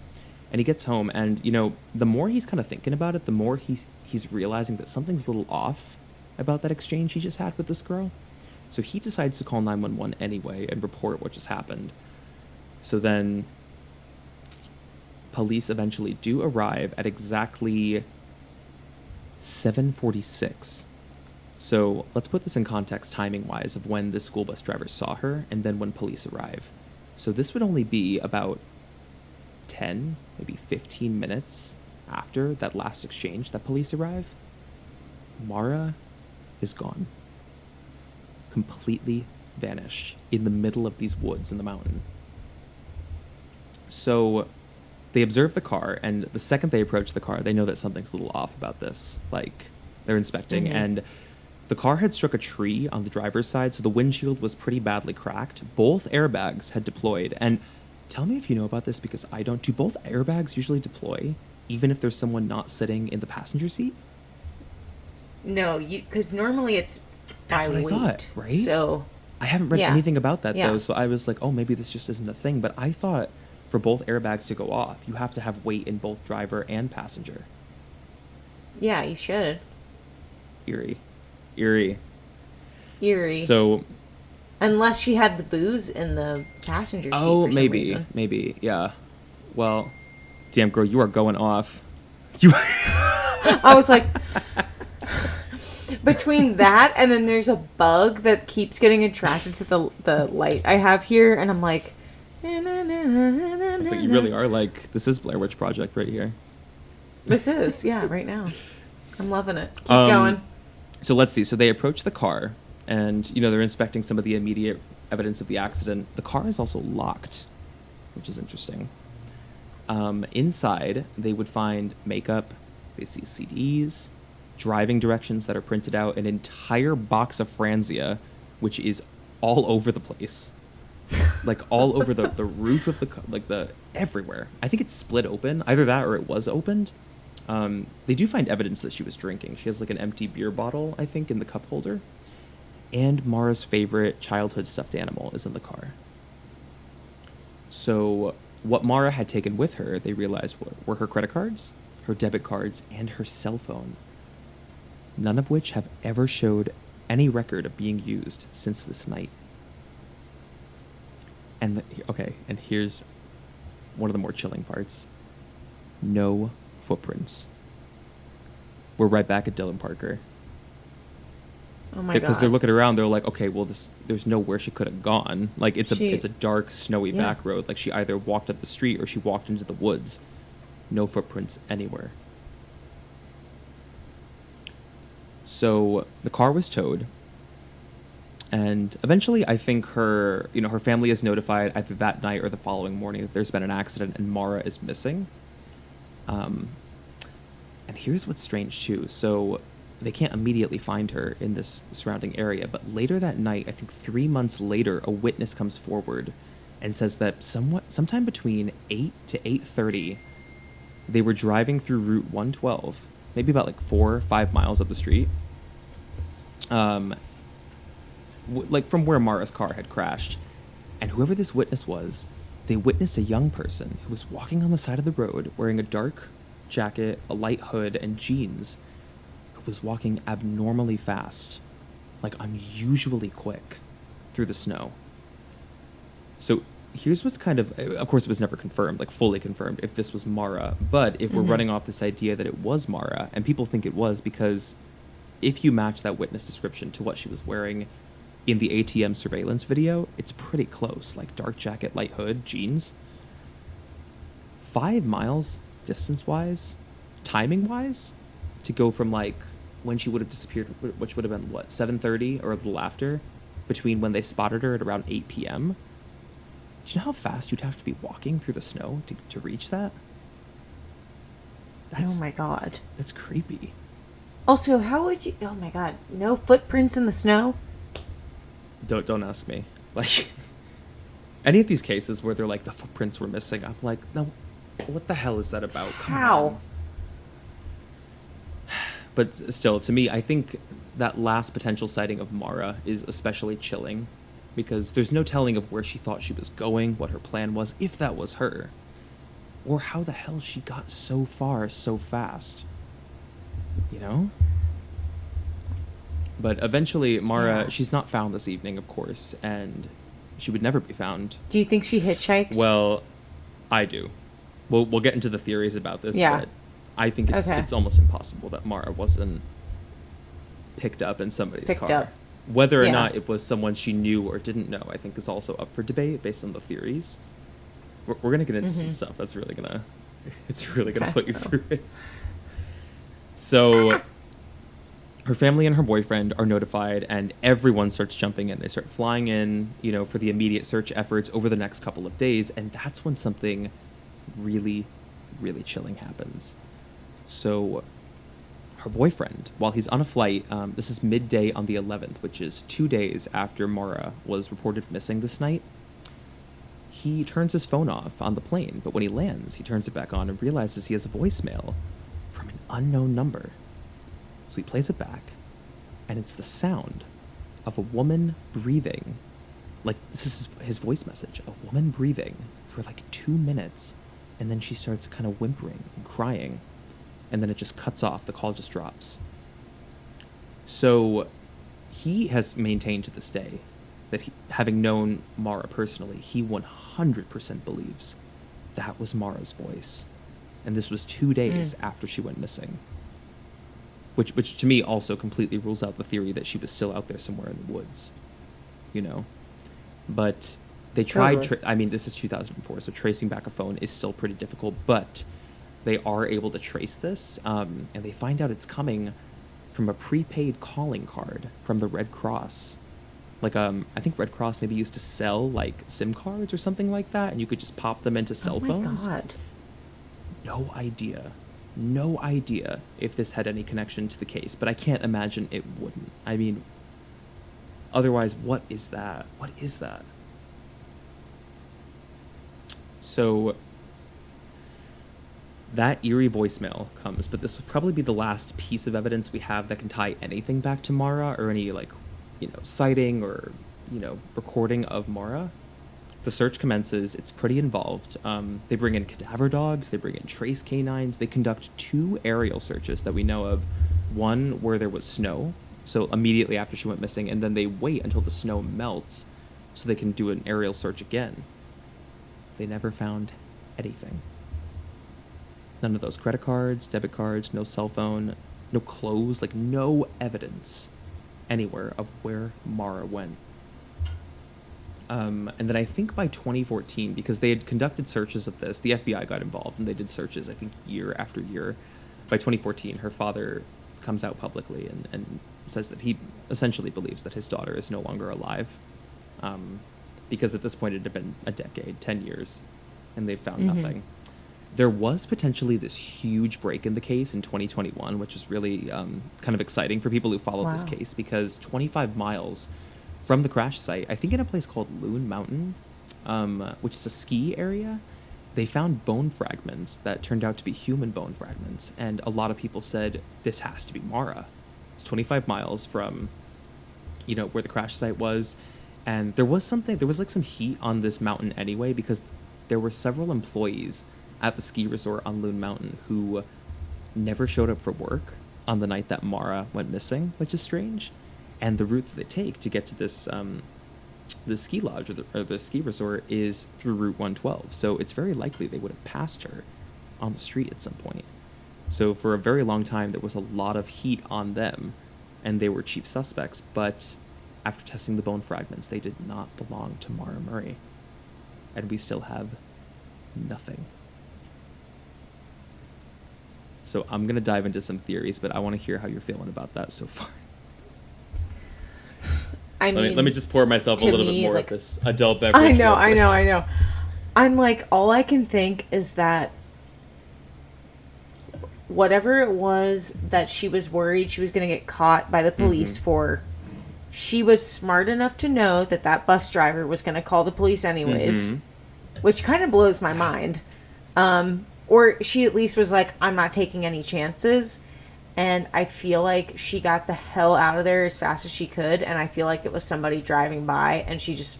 And he gets home and, you know, the more he's kind of thinking about it, the more he's realizing that something's a little off about that exchange he just had with this girl. So he decides to call 911 anyway and report what just happened. So then police eventually do arrive at exactly 7:46. So let's put this in context timing-wise of when the school bus driver saw her and then when police arrive. So this would only be about 10, maybe 15 minutes after that last exchange that police arrive. Maura is gone. Completely vanished in the middle of these woods in the mountain. So they observe the car, and the second they approach the car, they know that something's a little off about this. Like, they're inspecting, and the car had struck a tree on the driver's side, so the windshield was pretty badly cracked. Both airbags had deployed, and tell me if you know about this, because I don't. Do both airbags usually deploy, even if there's someone not sitting in the passenger seat? No, because normally it's That's by what weight. I thought, right? So I haven't read Yeah. anything about that, Yeah. though, so I was like, oh, maybe this just isn't a thing. But I thought for both airbags to go off, you have to have weight in both driver and passenger. yeah, you should. Eerie. Eerie. So, Unless she had the booze in the passenger seat for some reason. maybe, yeah. Well, damn, girl, you are going off. You. I was like, between that and then there's a bug that keeps getting attracted to the light I have here, and I'm like, It's like you really are like, this is Blair Witch Project right here. This is, yeah, right now. I'm loving it. Keep going. So let's see. So they approach the car, and you know they're inspecting some of the immediate evidence of the accident. The car is also locked, which is interesting. Inside, they would find makeup. They see CDs, driving directions that are printed out, an entire box of Franzia, which is all over the place, like all over the roof of the like the everywhere. I think it's split open, either that or it was opened. They do find evidence that she was drinking. She has like an empty beer bottle, I think, in the cup holder. And Maura's favorite childhood stuffed animal is in the car. So what Maura had taken with her, they realized were her credit cards, her debit cards, and her cell phone. None of which have ever showed any record of being used since this night. And and here's one of the more chilling parts. No footprints. We're right back at Dylan Parker. Oh my god. Because they're looking around, they're like, okay, well, there's nowhere she could have gone. Like, it's a dark, snowy back road. Like, she either walked up the street or she walked into the woods. No footprints anywhere. So the car was towed, and eventually, I think her family is notified either that night or the following morning that there's been an accident and Maura is missing. And here's what's strange too. So they can't immediately find her in this surrounding area, but later that night, I think 3 months later, a witness comes forward and says that sometime between 8 to 8:30, they were driving through Route 112, maybe about like 4 or 5 miles up the street, like from where Maura's car had crashed. And whoever this witness was, they witnessed a young person who was walking on the side of the road wearing a dark jacket, a light hood, and jeans, who was walking abnormally fast, like unusually quick, through the snow. So here's what's kind of course, it was never confirmed, like fully confirmed, if this was Maura. But if we're running off this idea that it was Maura, and people think it was because if you match that witness description to what she was wearing in the ATM surveillance video, it's pretty close. Like dark jacket, light hood, jeans. 5 miles distance-wise, timing-wise, to go from like when she would have disappeared, which would have been what, 7:30 or a little after, between when they spotted her at around 8 p.m. Do you know how fast you'd have to be walking through the snow to reach that? Oh my god. That's creepy. Also, how would you... Oh my god. No footprints in the snow? Don't ask me. Like, any of these cases where they're like, the footprints were missing, I'm like, no, what the hell is that about? Come How? on. But still, to me, I think that last potential sighting of Maura is especially chilling, because there's no telling of where she thought she was going, what her plan was, if that was her, or how the hell she got so far so fast. You know? But eventually, Maura, she's not found this evening, of course, and she would never be found. Do you think she hitchhiked? Well, I do. We'll get into the theories about this, but I think it's almost impossible that Maura wasn't picked up in somebody's car. Whether or not it was someone she knew or didn't know, I think is also up for debate based on the theories. We're going to get into some stuff that's really going to put you through it. So her family and her boyfriend are notified, and everyone starts jumping in. They start flying in, for the immediate search efforts over the next couple of days, and that's when something really, really chilling happens. So her boyfriend, while he's on a flight, this is midday on the 11th, which is 2 days after Maura was reported missing this night, he turns his phone off on the plane, but when he lands, he turns it back on and realizes he has a voicemail from an unknown number. So he plays it back, and it's the sound of a woman breathing. Like, this is his voice message. A woman breathing for like 2 minutes, and then she starts kind of whimpering and crying, and then it just cuts off. The call just drops. So he has maintained to this day that having known Maura personally, he 100% believes that was Maura's voice. And this was 2 days after she went missing. Which to me also completely rules out the theory that she was still out there somewhere in the woods. But they tried... this is 2004, so tracing back a phone is still pretty difficult, but they are able to trace this, and they find out it's coming from a prepaid calling card from the Red Cross. Like, I think Red Cross maybe used to sell, like, SIM cards or something like that, and you could just pop them into cell phones. Oh my god. No idea if this had any connection to the case, but I can't imagine it wouldn't. I mean, otherwise, what is that? What is that? So that eerie voicemail comes, but this would probably be the last piece of evidence we have that can tie anything back to Maura, or any, like, sighting or, recording of Maura. The search commences. It's pretty involved. They bring in cadaver dogs. They bring in trace canines. They conduct 2 aerial searches that we know of. One where there was snow, so immediately after she went missing, and then they wait until the snow melts so they can do an aerial search again. They never found anything. None of those credit cards, debit cards, no cell phone, no clothes, like no evidence anywhere of where Maura went. And then I think by 2014, because they had conducted searches of this, the FBI got involved, and they did searches, I think, year after year. By 2014, her father comes out publicly and says that he essentially believes that his daughter is no longer alive. Because at this point it had been a decade, 10 years, and they've found nothing. There was potentially this huge break in the case in 2021, which is really kind of exciting for people who followed this case, because 25 miles from the crash site, I think in a place called Loon Mountain, which is a ski area, they found bone fragments that turned out to be human bone fragments, and a lot of people said this has to be Maura. It's 25 miles from, where the crash site was, and there was like some heat on this mountain anyway, because there were several employees at the ski resort on Loon Mountain who never showed up for work on the night that Maura went missing, which is strange. And the route that they take to get to this the ski lodge or the ski resort is through Route 112. So it's very likely they would have passed her on the street at some point. So for a very long time, there was a lot of heat on them, and they were chief suspects. But after testing the bone fragments, they did not belong to Maura Murray. And we still have nothing. So I'm going to dive into some theories, but I want to hear how you're feeling about that so far. Let me just pour myself a little bit more of this adult beverage. I know. I'm like, all I can think is that whatever it was that she was worried she was going to get caught by the police for, she was smart enough to know that that bus driver was going to call the police anyways, which kind of blows my mind. Or she at least was like, I'm not taking any chances. And I feel like she got the hell out of there as fast as she could. And I feel like it was somebody driving by and she just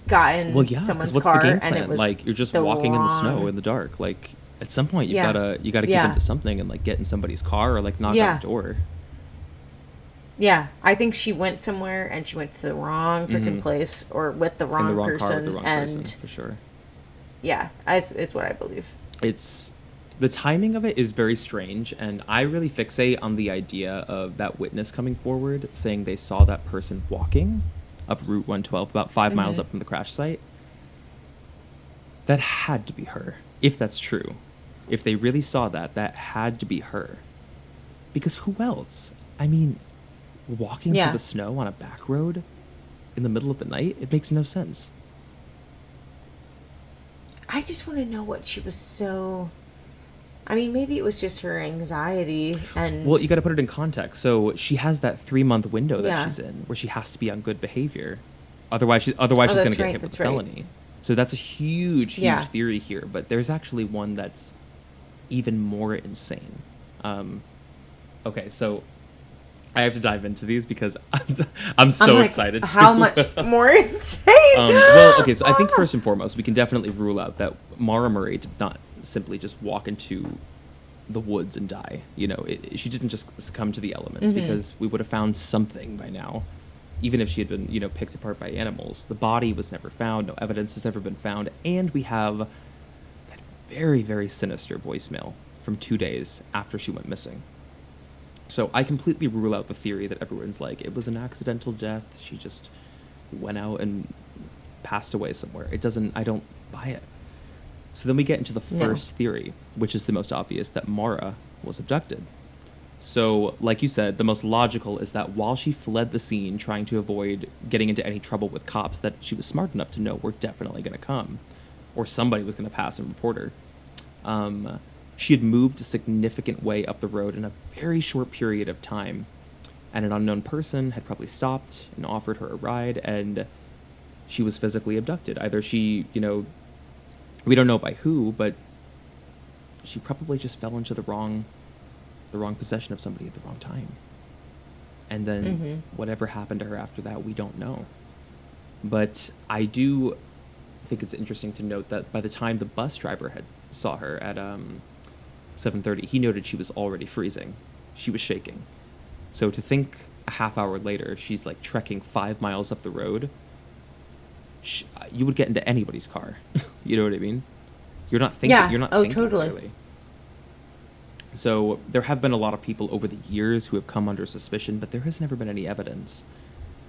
got in someone's car. And it was like, you're just walking in the snow in the dark. Like, at some point, you gotta get into something and like get in somebody's car or like knock on a door. Yeah, I think she went somewhere and she went to the wrong freaking place or with the wrong person. Car with the wrong person, for sure. Yeah, is what I believe. The timing of it is very strange, and I really fixate on the idea of that witness coming forward saying they saw that person walking up Route 112 about 5 miles up from the crash site. That had to be her, if that's true. If they really saw that, that had to be her. Because who else? I mean, walking through the snow on a back road in the middle of the night, it makes no sense. I just want to know what she was so... I mean, maybe it was just her anxiety and... Well, you got to put it in context. So she has that 3-month window that she's in where she has to be on good behavior. Otherwise she's going to get hit with a felony. So that's a huge theory here. But there's actually one that's even more insane. Okay, so I have to dive into these because I'm so excited. How much more insane? Well, okay, so I think first and foremost, we can definitely rule out that Maura Murray did not simply just walk into the woods and die. You know, she didn't just succumb to the elements because we would have found something by now. Even if she had been, picked apart by animals. The body was never found. No evidence has ever been found. And we have that very, very sinister voicemail from 2 days after she went missing. So I completely rule out the theory that everyone's like, it was an accidental death. She just went out and passed away somewhere. I don't buy it. So then we get into the first theory, which is the most obvious, that Maura was abducted. So, like you said, the most logical is that while she fled the scene trying to avoid getting into any trouble with cops that she was smart enough to know were definitely going to come, or somebody was going to pass and report her, she had moved a significant way up the road in a very short period of time, and an unknown person had probably stopped and offered her a ride, and she was physically abducted. Either she, we don't know by who, but she probably just fell into the wrong possession of somebody at the wrong time. And then whatever happened to her after that, we don't know. But I do think it's interesting to note that by the time the bus driver saw her at 7:30, he noted she was already freezing. She was shaking. So to think a half hour later, she's like trekking 5 miles up the road, you would get into anybody's car. You know what I mean? You're not thinking. Yeah. You're not thinking clearly. So there have been a lot of people over the years who have come under suspicion, but there has never been any evidence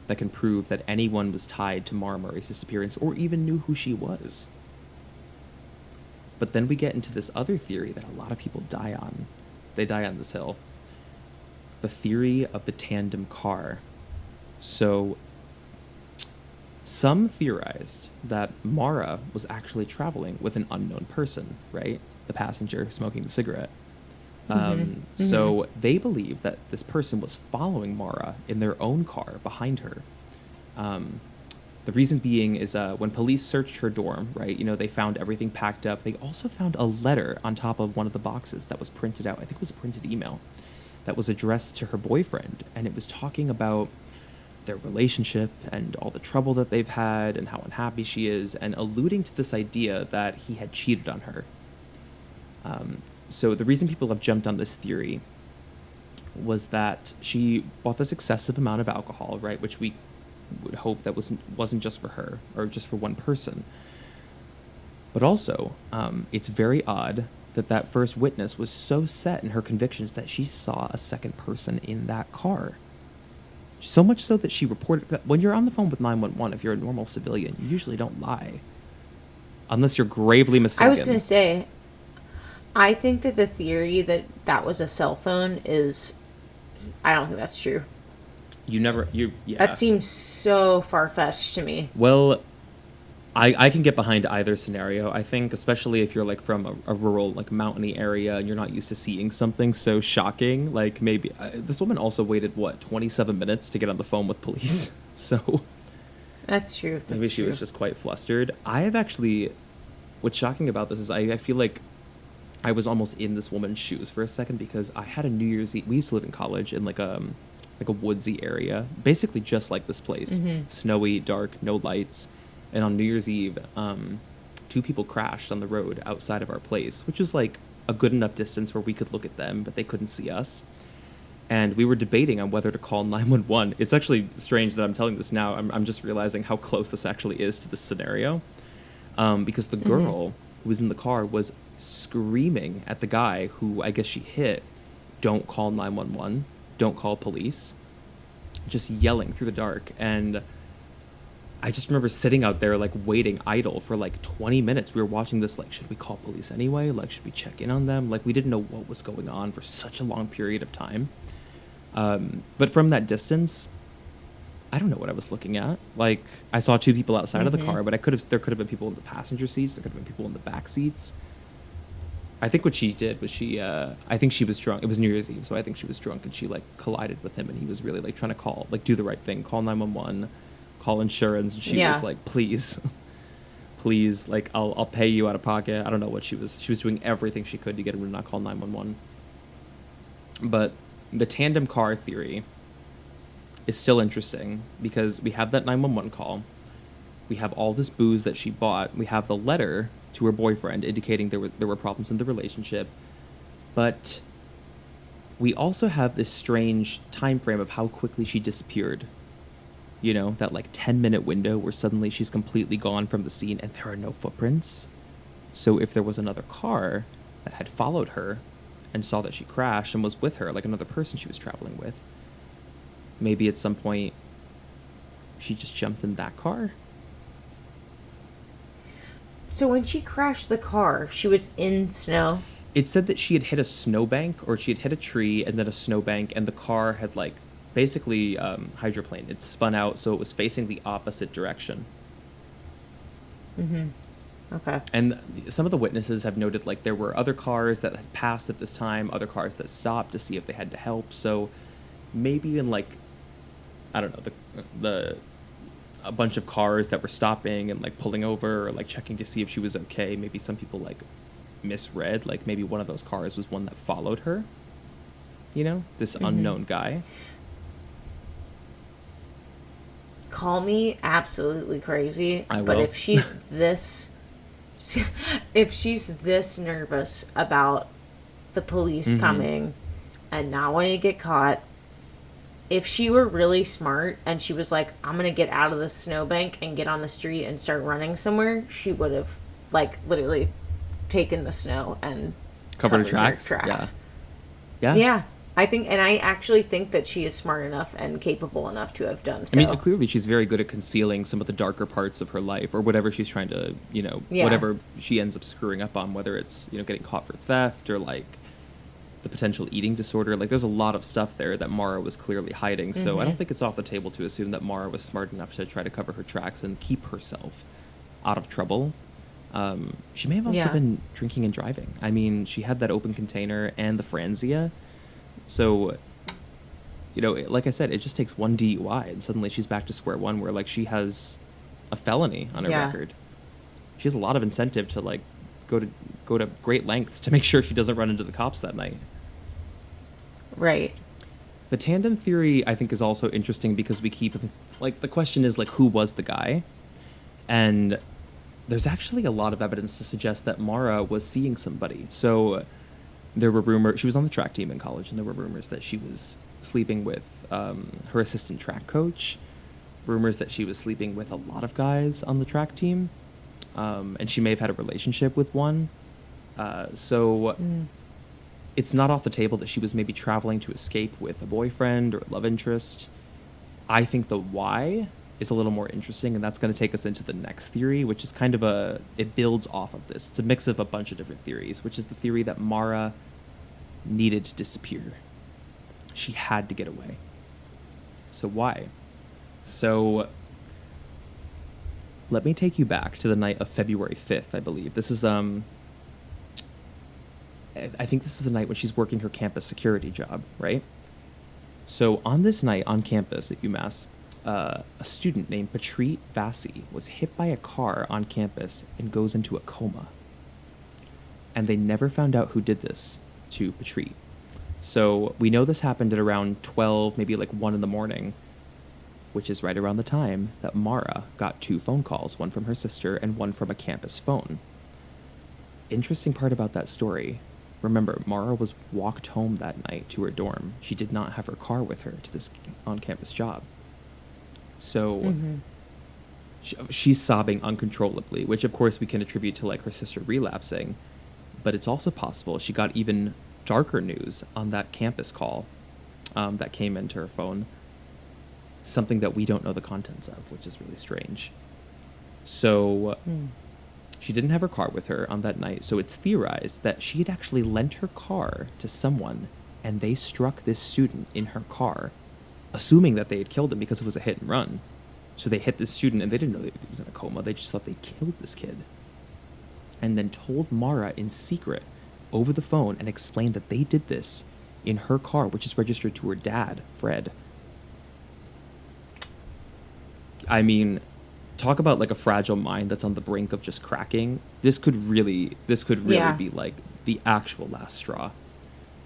that can prove that anyone was tied to Maura Murray's disappearance or even knew who she was. But then we get into this other theory that a lot of people die on. They die on this hill. The theory of the tandem car. So some theorized that Maura was actually traveling with an unknown person, right? The passenger smoking the cigarette. So they believe that this person was following Maura in their own car behind her. The reason being is when police searched her dorm, right, they found everything packed up. They also found a letter on top of one of the boxes that was printed out. I think it was a printed email that was addressed to her boyfriend. And it was talking about their relationship and all the trouble that they've had and how unhappy she is, and alluding to this idea that he had cheated on her. So the reason people have jumped on this theory was that she bought this excessive amount of alcohol, right, which we would hope that wasn't just for her or just for one person. But also, it's very odd that first witness was so set in her convictions that she saw a second person in that car. So much so that she reported... When you're on the phone with 911, if you're a normal civilian, you usually don't lie. Unless you're gravely mistaken. I was going to say, I think that the theory that that was a cell phone is... I don't think that's true. Yeah. That seems so far-fetched to me. Well, I can get behind either scenario. I think especially if you're like from a rural, like mountainy area and you're not used to seeing something so shocking. Like maybe this woman also waited 27 minutes to get on the phone with police. So that's true. Maybe she was just quite flustered. I have actually, what's shocking about this is I feel like I was almost in this woman's shoes for a second, because I had a New Year's Eve. We used to live in college in like a woodsy area, basically just like this place. Snowy, dark, no lights. And on New Year's Eve, 2 people crashed on the road outside of our place, which was like a good enough distance where we could look at them, but they couldn't see us. And we were debating on whether to call 911. It's actually strange that I'm telling this now. I'm just realizing how close this actually is to this scenario. Because the girl who was in the car was screaming at the guy who I guess she hit, "Don't call 911, don't call police," just yelling through the dark. And I just remember sitting out there like waiting idle for like 20 minutes. We were watching this like, should we call police anyway? Like, should we check in on them? Like, we didn't know what was going on for such a long period of time. But from that distance, I don't know what I was looking at. Like, I saw 2 people outside of the car, but there could have been people in the passenger seats. There could have been people in the back seats. I think what she did was I think she was drunk. It was New Year's Eve, so I think she was drunk and she like collided with him, and he was really like trying to do the right thing, call 911, call insurance. And she was like, please, like I'll pay you out of pocket. I don't know what she was doing everything she could to get him to not call 911. But the tandem car theory is still interesting because we have that 911 call. We have all this booze that she bought. We have the letter to her boyfriend indicating there were problems in the relationship. But we also have this strange time frame of how quickly she disappeared. You know, that like 10-minute window where suddenly she's completely gone from the scene and there are no footprints. So if there was another car that had followed her and saw that she crashed and was with her, like another person she was traveling with, maybe at some point she just jumped in that car. So when she crashed the car, she was in snow? It said that she had hit a snowbank, or she had hit a tree and then a snowbank, and the car had like basically hydroplaned. It spun out, so it was facing the opposite direction. Okay. And some of the witnesses have noted like there were other cars that had passed at this time, other cars that stopped to see if they had to help. So maybe in like, I don't know, a bunch of cars that were stopping and like pulling over or like checking to see if she was okay. Maybe some people like misread, like maybe one of those cars was one that followed her, you know, this unknown guy. Call me absolutely crazy, I will. but if she's this nervous about the police coming and not wanting to get caught, if she were really smart and she was like, I'm gonna get out of the snowbank and get on the street and start running somewhere, she would have like literally taken the snow and covered her tracks. Yeah. I actually think that she is smart enough and capable enough to have done so. I mean, clearly she's very good at concealing some of the darker parts of her life, or whatever she's trying to, whatever she ends up screwing up on, whether it's, getting caught for theft or like the potential eating disorder. Like there's a lot of stuff there that Maura was clearly hiding. So I don't think it's off the table to assume that Maura was smart enough to try to cover her tracks and keep herself out of trouble. She may have also been drinking and driving. I mean, she had that open container and the Franzia. So, like I said, it just takes one DUI and suddenly she's back to square one where like she has a felony on her record. She has a lot of incentive to like go to great lengths to make sure she doesn't run into the cops that night. Right. The tandem theory, I think, is also interesting because we keep, like, the question is, like, who was the guy? And there's actually a lot of evidence to suggest that Maura was seeing somebody. So there were rumors, she was on the track team in college, and there were rumors that she was sleeping with her assistant track coach. rumors that she was sleeping with a lot of guys on the track team, and she may have had a relationship with one. So it's not off the table that she was maybe traveling to escape with a boyfriend or love interest. I think the why is a little more interesting, and that's going to take us into the next theory, which is kind of it builds off of this. It's a mix of a bunch of different theories, which is the theory that Maura needed to disappear. She had to get away. So why? So let me take you back to the night of February 5th, I believe. This is I think this is the night when she's working her campus security job, right? So on this night on campus at UMass, a student named Patrice Vassie was hit by a car on campus and goes into a coma. And they never found out who did this to Patrice. So we know this happened at around 12, maybe like 1 in the morning, which is right around the time that Maura got 2 phone calls, one from her sister and one from a campus phone. Interesting part about that story, remember, Maura was walked home that night to her dorm. She did not have her car with her to this on-campus job. So she's sobbing uncontrollably, which of course we can attribute to like her sister relapsing, but it's also possible she got even darker news on that campus call that came into her phone, something that we don't know the contents of, which is really strange. So she didn't have her car with her on that night, so it's theorized that she had actually lent her car to someone, and they struck this student in her car, assuming that they had killed him because it was a hit and run. So they hit this student, and they didn't know that he was in a coma. They just thought they killed this kid. And then told Maura in secret over the phone and explained that they did this in her car, which is registered to her dad, Fred. I mean, talk about like a fragile mind that's on the brink of just cracking. This could really be like the actual last straw.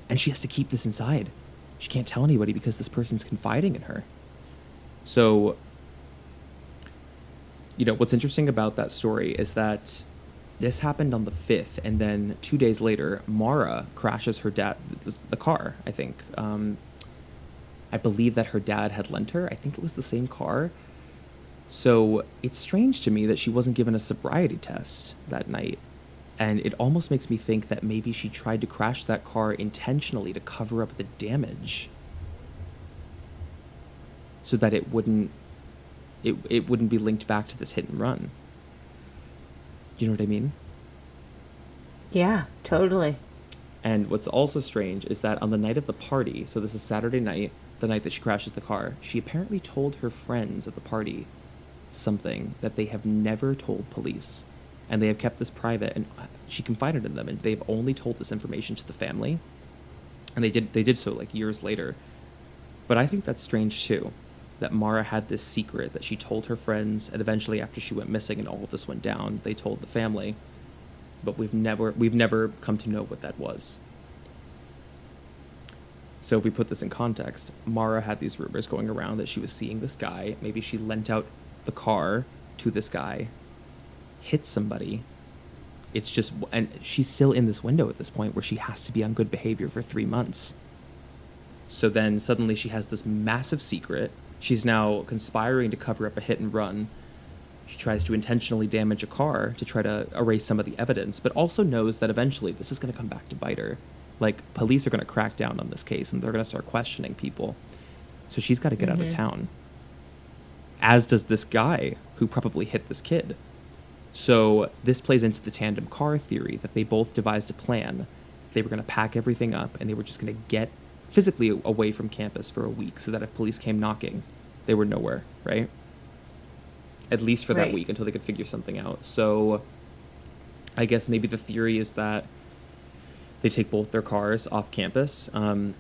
And she has to keep this inside. She can't tell anybody because this person's confiding in her. So, you know, what's interesting about that story is that this happened on the 5th, and then 2 days later, Maura crashes her dad, the car, I think. I believe that her dad had lent her. I think it was the same car. So it's strange to me that she wasn't given a sobriety test that night. And it almost makes me think that maybe she tried to crash that car intentionally to cover up the damage so that it wouldn't be linked back to this hit and run. Do you know what I mean? Yeah, totally. And what's also strange is that on the night of the party, so this is Saturday night, the night that she crashes the car, she apparently told her friends at the party something that they have never told police. And they have kept this private, and she confided in them, and they've only told this information to the family. And they did so like years later. But I think that's strange too, that Maura had this secret that she told her friends, and eventually after she went missing and all of this went down, they told the family. But we've never come to know what that was. So if we put this in context, Maura had these rumors going around that she was seeing this guy. Maybe she lent out the car to this guy, hit somebody. It's just, and she's still in this window at this point where she has to be on good behavior for 3 months. So then suddenly she has this massive secret. She's now conspiring to cover up a hit and run. She tries to intentionally damage a car to try to erase some of the evidence, but also knows that eventually this is going to come back to bite her. Like, police are going to crack down on this case, and they're going to start questioning people. So she's got to get out of town. As does this guy who probably hit this kid. So this plays into the Tandem Car Theory, that they both devised a plan. They were going to pack everything up, and they were just going to get physically away from campus for a week so that if police came knocking, they were nowhere, right? At least for that week until they could figure something out. So I guess maybe the theory is that they take both their cars off campus,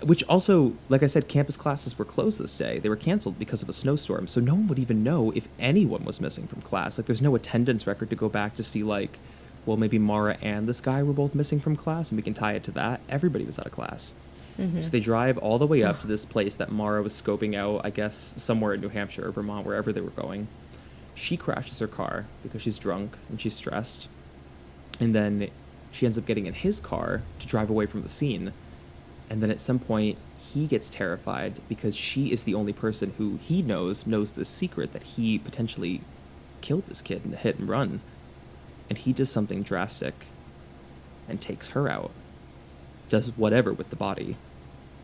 which also, like I said, campus classes were closed this day. They were canceled because of a snowstorm. So no one would even know if anyone was missing from class. Like, there's no attendance record to go back to see, like, well, maybe Maura and this guy were both missing from class, and we can tie it to that. Everybody was out of class. So they drive all the way up to this place that Maura was scoping out, I guess, somewhere in New Hampshire or Vermont, wherever they were going. She crashes her car because she's drunk and she's stressed. And then she ends up getting in his car to drive away from the scene. And then at some point, he gets terrified because she is the only person who he knows this secret that he potentially killed this kid in a hit and run. And he does something drastic and takes her out, does whatever with the body,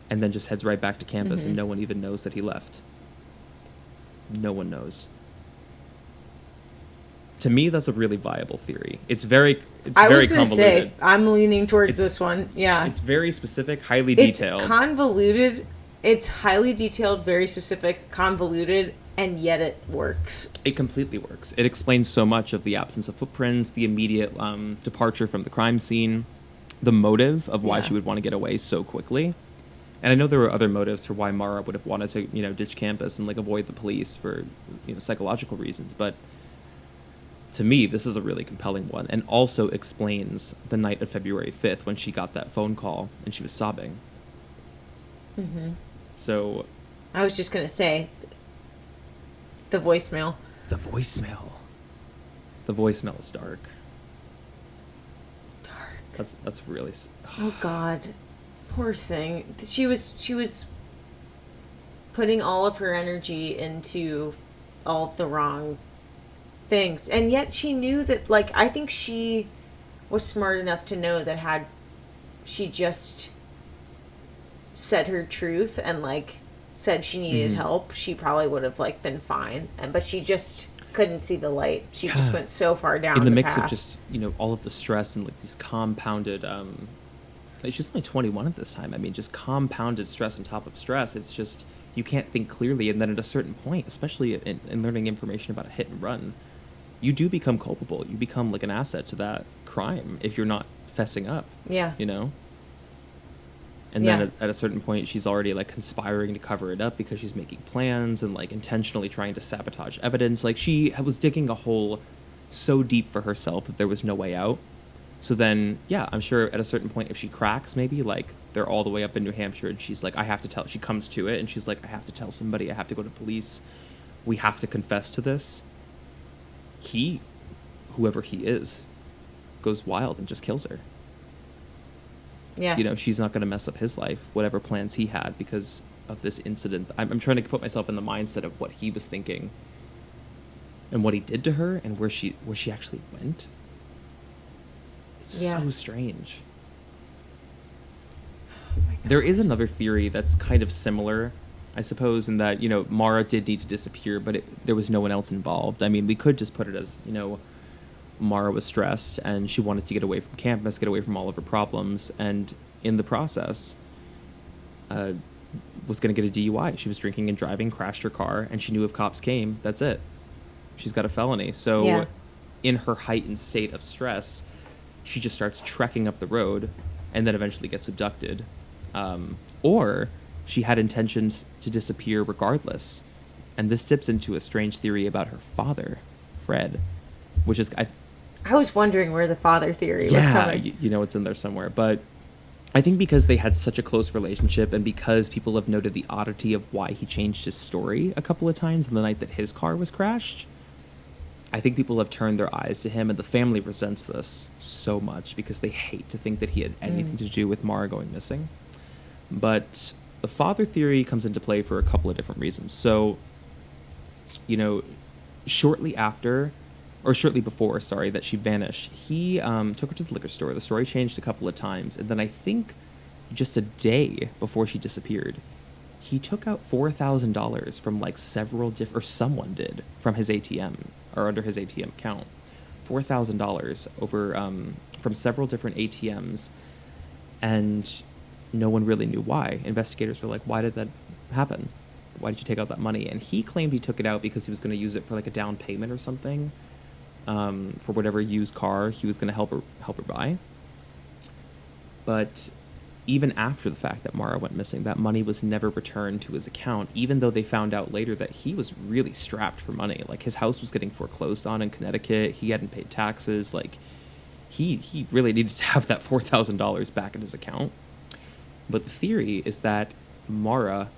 and then just heads right back to campus, and no one even knows that he left. No one knows. To me, that's a really viable theory. It's very convoluted. Say, I'm leaning towards this one. Yeah. It's very specific, highly detailed. It's convoluted. It's highly detailed, very specific, convoluted, and yet it works. It completely works. It explains so much of the absence of footprints, the immediate departure from the crime scene, the motive of why she would want to get away so quickly. And I know there were other motives for why Maura would have wanted to, ditch campus and avoid the police for, psychological reasons, but to me, this is a really compelling one, and also explains the night of February 5th when she got that phone call and she was sobbing. So... I was just going to say, the voicemail. The voicemail. The voicemail is dark. That's really... Oh, God. Poor thing. She was putting all of her energy into all of the wrong things, and yet she knew that, I think she was smart enough to know that had she just said her truth and said she needed help, she probably would have been fine, but she just couldn't see the light. She just went so far down in the mix path. of just all of the stress and these compounded she's only 21 at this time. I mean, just compounded stress on top of stress. It's just you can't think clearly, and then at a certain point, especially in learning information about a hit and run, you do become culpable. You become an asset to that crime if you're not fessing up. Yeah. And then at a certain point, she's already conspiring to cover it up because she's making plans and intentionally trying to sabotage evidence. She was digging a hole so deep for herself that there was no way out. So then, I'm sure at a certain point, if she cracks, maybe they're all the way up in New Hampshire, and she's I have to tell. She comes to it, and she's I have to tell somebody. I have to go to police. We have to confess to this. He, whoever he is, goes wild and just kills her. Yeah. She's not going to mess up his life, whatever plans he had, because of this incident. I'm trying to put myself in the mindset of what he was thinking and what he did to her and where she actually went. It's so strange. Oh my God. There is another theory that's kind of similar, I suppose, in that, Maura did need to disappear, but there was no one else involved. I mean, we could just put it as, Maura was stressed and she wanted to get away from campus, get away from all of her problems, and in the process, was going to get a DUI. She was drinking and driving, crashed her car, and she knew if cops came, that's it. She's got a felony. So in her heightened state of stress, she just starts trekking up the road and then eventually gets abducted. Or she had intentions to disappear regardless. And this dips into a strange theory about her father, Fred, which is... I was wondering where the father theory was coming. Yeah, it's in there somewhere. But I think because they had such a close relationship and because people have noted the oddity of why he changed his story a couple of times on the night that his car was crashed, I think people have turned their eyes to him, and the family resents this so much because they hate to think that he had anything to do with Maura going missing. But the father theory comes into play for a couple of different reasons. So, shortly before, that she vanished, he took her to the liquor store. The story changed a couple of times, and then I think just a day before she disappeared, he took out $4,000 from several or someone did from his ATM or under his ATM account. $4,000 over from several different ATMs, and no one really knew why. Investigators were why did that happen? Why did you take out that money? And he claimed he took it out because he was going to use it for a down payment or something, for whatever used car he was going to help her buy. But even after the fact that Maura went missing, that money was never returned to his account, even though they found out later that he was really strapped for money. His house was getting foreclosed on in Connecticut. He hadn't paid taxes. He really needed to have that $4,000 back in his account. But the theory is that Maura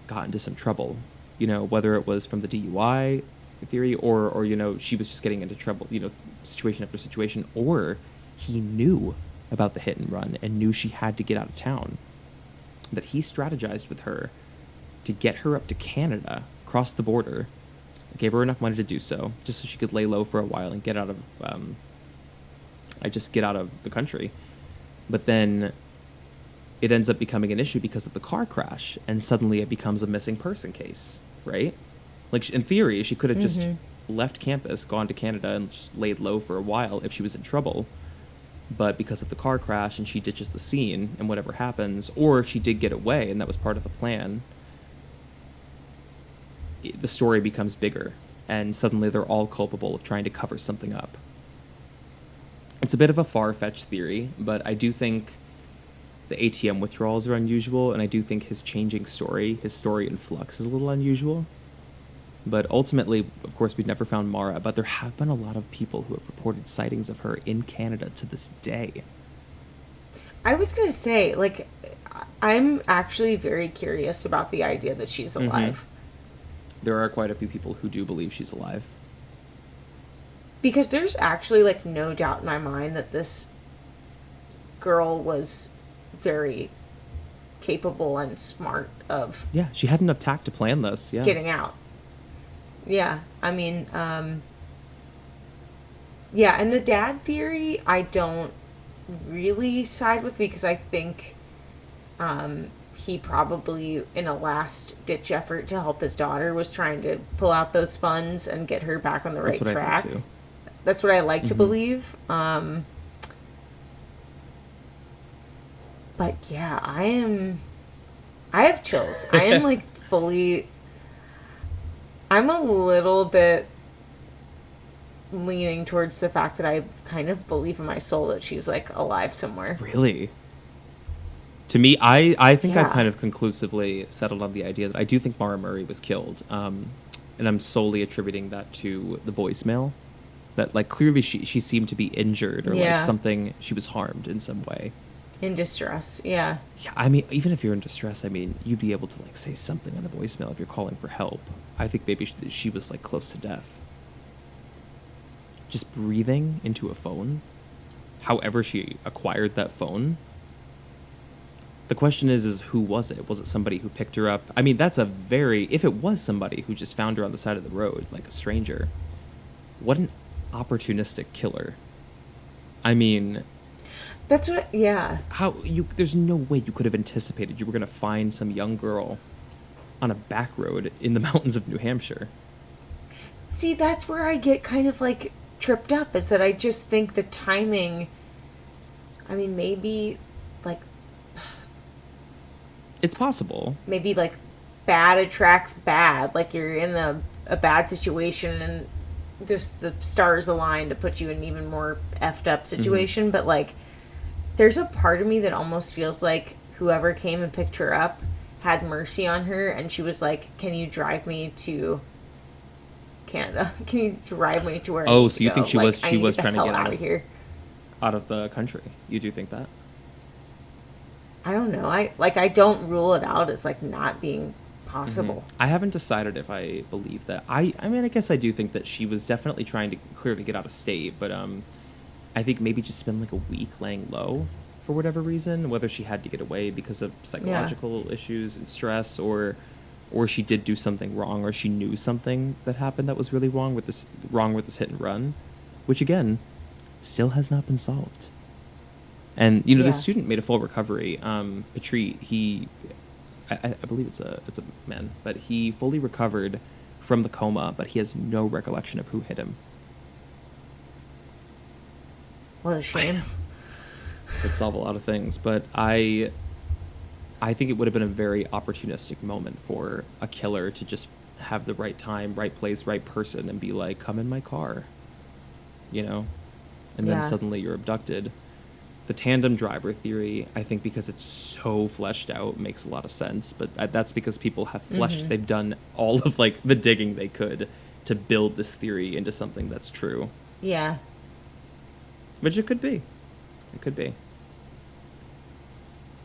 got into some trouble, whether it was from the DUI theory or she was just getting into trouble, situation after situation, or he knew about the hit and run and knew she had to get out of town. that he strategized with her to get her up to Canada, cross the border, gave her enough money to do so, just so she could lay low for a while and get out of, get out of the country. But then it ends up becoming an issue because of the car crash, and suddenly it becomes a missing person case, right? Like, in theory, she could have just left campus, gone to Canada, and just laid low for a while if she was in trouble. But because of the car crash and she ditches the scene and whatever happens, or she did get away and that was part of the plan, the story becomes bigger, and suddenly they're all culpable of trying to cover something up. It's a bit of a far-fetched theory, but I do think the ATM withdrawals are unusual, and I do think his changing story, his story in flux, is a little unusual. But ultimately, of course, we've never found Maura, but there have been a lot of people who have reported sightings of her in Canada to this day. I was going to say, like, I'm actually very curious about the idea that she's alive. There are quite a few people who do believe she's alive. Because there's actually, like, no doubt in my mind that this girl was very capable and smart of... Yeah, she had enough tact to plan this, yeah. Getting out. Yeah, I mean, yeah, and the dad theory, I don't really side with, because I think he probably, in a last-ditch effort to help his daughter, was trying to pull out those funds and get her back on the right track. That's what I like to believe. But yeah, I have chills. I am, like, fully... I'm a little bit leaning towards the fact that I kind of believe in my soul that she's, like, alive somewhere. Really? To me, I think I've kind of conclusively settled on the idea that I do think Maura Murray was killed. And I'm solely attributing that to the voicemail. That, like, clearly she seemed to be injured or, like, something, she was harmed in some way. In distress, yeah. Yeah, I mean, even if you're in distress, I mean, you'd be able to, like, say something on a voicemail if you're calling for help. I think maybe she was, like, close to death. Just breathing into a phone, however she acquired that phone. The question is who was it? Was it somebody who picked her up? I mean, that's a very... If it was somebody who just found her on the side of the road, like a stranger, what an opportunistic killer. I mean... That's what, yeah. There's no way you could have anticipated you were going to find some young girl on a back road in the mountains of New Hampshire. See, that's where I get kind of, like, tripped up, is that I just think the timing, I mean, maybe, like... It's possible. Maybe, like, bad attracts bad. Like, you're in a bad situation and just the stars align to put you in an even more effed up situation, but, like... There's a part of me that almost feels like whoever came and picked her up had mercy on her, and she was like, can you drive me to Canada? Can you drive me to where I need to you go? think she was trying to get out of here? Out of the country. You do think that? I don't know. I don't rule it out as, like, not being possible. I haven't decided if I believe that. I mean, I guess I do think that she was definitely trying to clearly get out of state, but I think maybe just spend, like, a week laying low for whatever reason, whether she had to get away because of psychological issues and stress, or she did do something wrong, or she knew something that happened that was really wrong with this hit and run, which, again, still has not been solved. And, you know, the student made a full recovery. Petrie, I believe it's a man, but he fully recovered from the coma, but he has no recollection of who hit him. What a shame. It'd solve a lot of things, but I think it would have been a very opportunistic moment for a killer to just have the right time, right place, right person, and be like, come in my car, you know? And then suddenly you're abducted. The tandem driver theory, I think, because it's so fleshed out, makes a lot of sense, but that's because people have they've done all of, like, the digging they could to build this theory into something that's true. Yeah. Which it could be. It could be.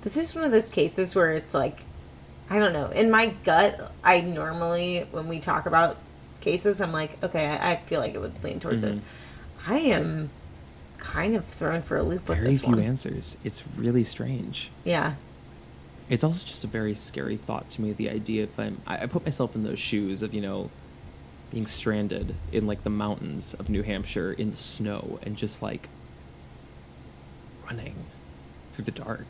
This is one of those cases where it's like, I don't know. In my gut, I normally, when we talk about cases, I'm like, okay, I feel like it would lean towards this. I am kind of thrown for a loop with this one. Very few answers. It's really strange. Yeah. It's also just a very scary thought to me, the idea if I put myself in those shoes of, being stranded in like the mountains of New Hampshire in the snow and just like running through the dark,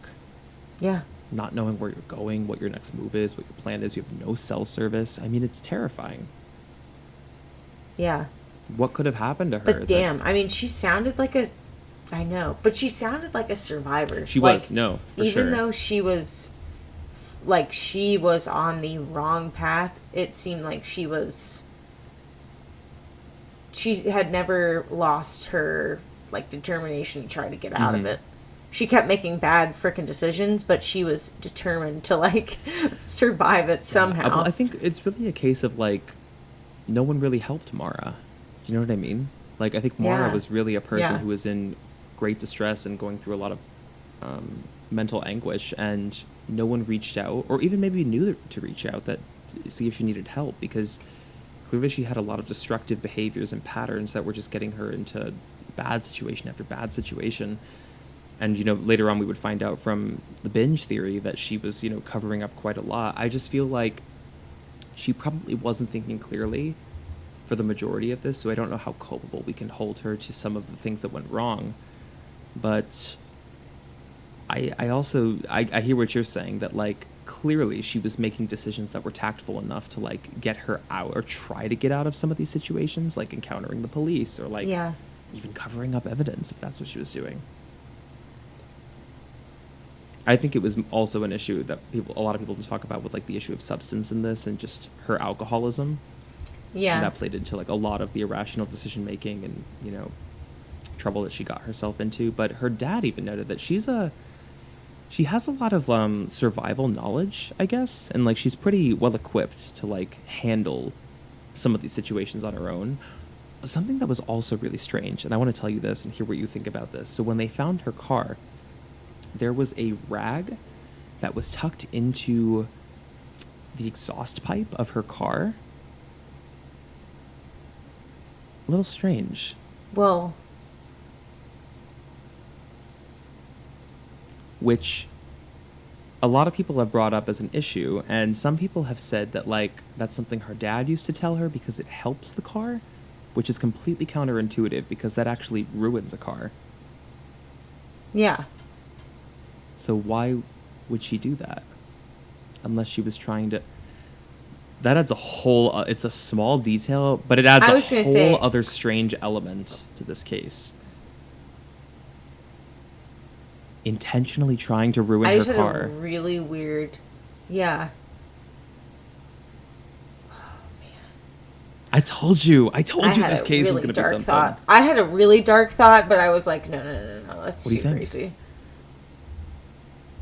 Yeah. not knowing where you're going, what your next move is, what your plan is. You have no cell service. I mean, it's terrifying. Yeah. What could have happened to her? But damn, I mean, she sounded like a. I know, but she sounded like a survivor. She like, was, no, for even sure. though she was, like, she was on the wrong path, it seemed like she was. She had never lost her, like, determination to try to get out of it. She kept making bad frickin' decisions, but she was determined to, like, survive it somehow. I think it's really a case of, like, no one really helped Maura. Do you know what I mean? Like, I think Maura was really a person who was in great distress and going through a lot of mental anguish, and no one reached out, or even maybe knew to reach out, that see if she needed help, because clearly she had a lot of destructive behaviors and patterns that were just getting her into bad situation after bad situation. And, later on we would find out from the binge theory that she was, covering up quite a lot. I just feel like she probably wasn't thinking clearly for the majority of this, so I don't know how culpable we can hold her to some of the things that went wrong. But I also hear what you're saying, that, like, clearly she was making decisions that were tactful enough to, like, get her out or try to get out of some of these situations, like encountering the police or, like, even covering up evidence, if that's what she was doing. I think it was also an issue that a lot of people talk about, with, like, the issue of substance in this and just her alcoholism. Yeah. And that played into, like, a lot of the irrational decision making and, trouble that she got herself into. But her dad even noted that she has a lot of survival knowledge, I guess, and, like, she's pretty well equipped to, like, handle some of these situations on her own. Something that was also really strange, and I want to tell you this and hear what you think about this. So when they found her car, there was a rag that was tucked into the exhaust pipe of her car. A little strange. Well, which a lot of people have brought up as an issue, and some people have said that, like, that's something her dad used to tell her because it helps the car, which is completely counterintuitive because that actually ruins a car. yeah. So why would she do that? Unless she was trying to... That adds a whole... it's a small detail, but it adds a whole other strange element to this case. Intentionally trying to ruin her car. Had a really weird... Yeah. Oh, man. I told you this case really was going to be something. Thought. I had a really dark thought, but I was like, no, that's too crazy.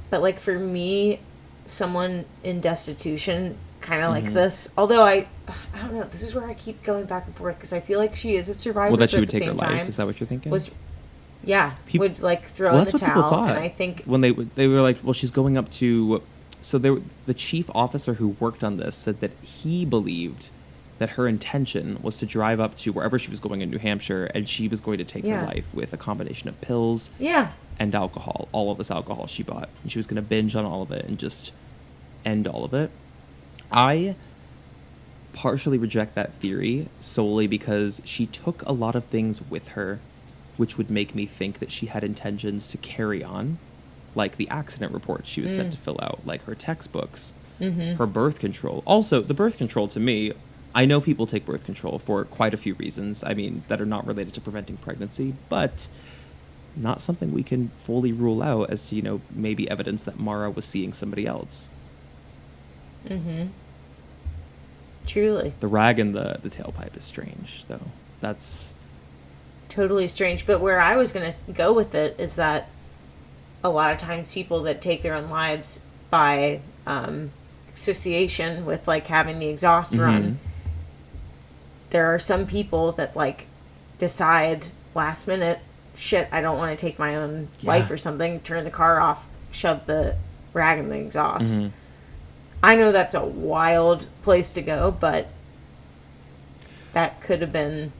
But, like, for me, someone in destitution, kind of like this, although I don't know, this is where I keep going back and forth, because I feel like she is a survivor. Well, that she would take her life, is that what you're thinking? Would, like, throw in the towel, thought. and I think... When they were like, well, she's going up to... So the chief officer who worked on this said that he believed that her intention was to drive up to wherever she was going in New Hampshire, and she was going to take her life with a combination of pills and alcohol, all of this alcohol she bought. And she was going to binge on all of it and just end all of it. I partially reject that theory solely because she took a lot of things with her, which would make me think that she had intentions to carry on, like the accident reports she was sent to fill out, like her textbooks, her birth control. Also, the birth control, to me, I know people take birth control for quite a few reasons, I mean, that are not related to preventing pregnancy, but not something we can fully rule out as to, maybe evidence that Maura was seeing somebody else. Truly. The rag in the tailpipe is strange, though. That's... totally strange. But where I was going to go with it is that a lot of times people that take their own lives by association with, like, having the exhaust run, there are some people that, like, decide last minute, shit, I don't want to take my own life or something, turn the car off, shove the rag in the exhaust. I know that's a wild place to go, but that could have been...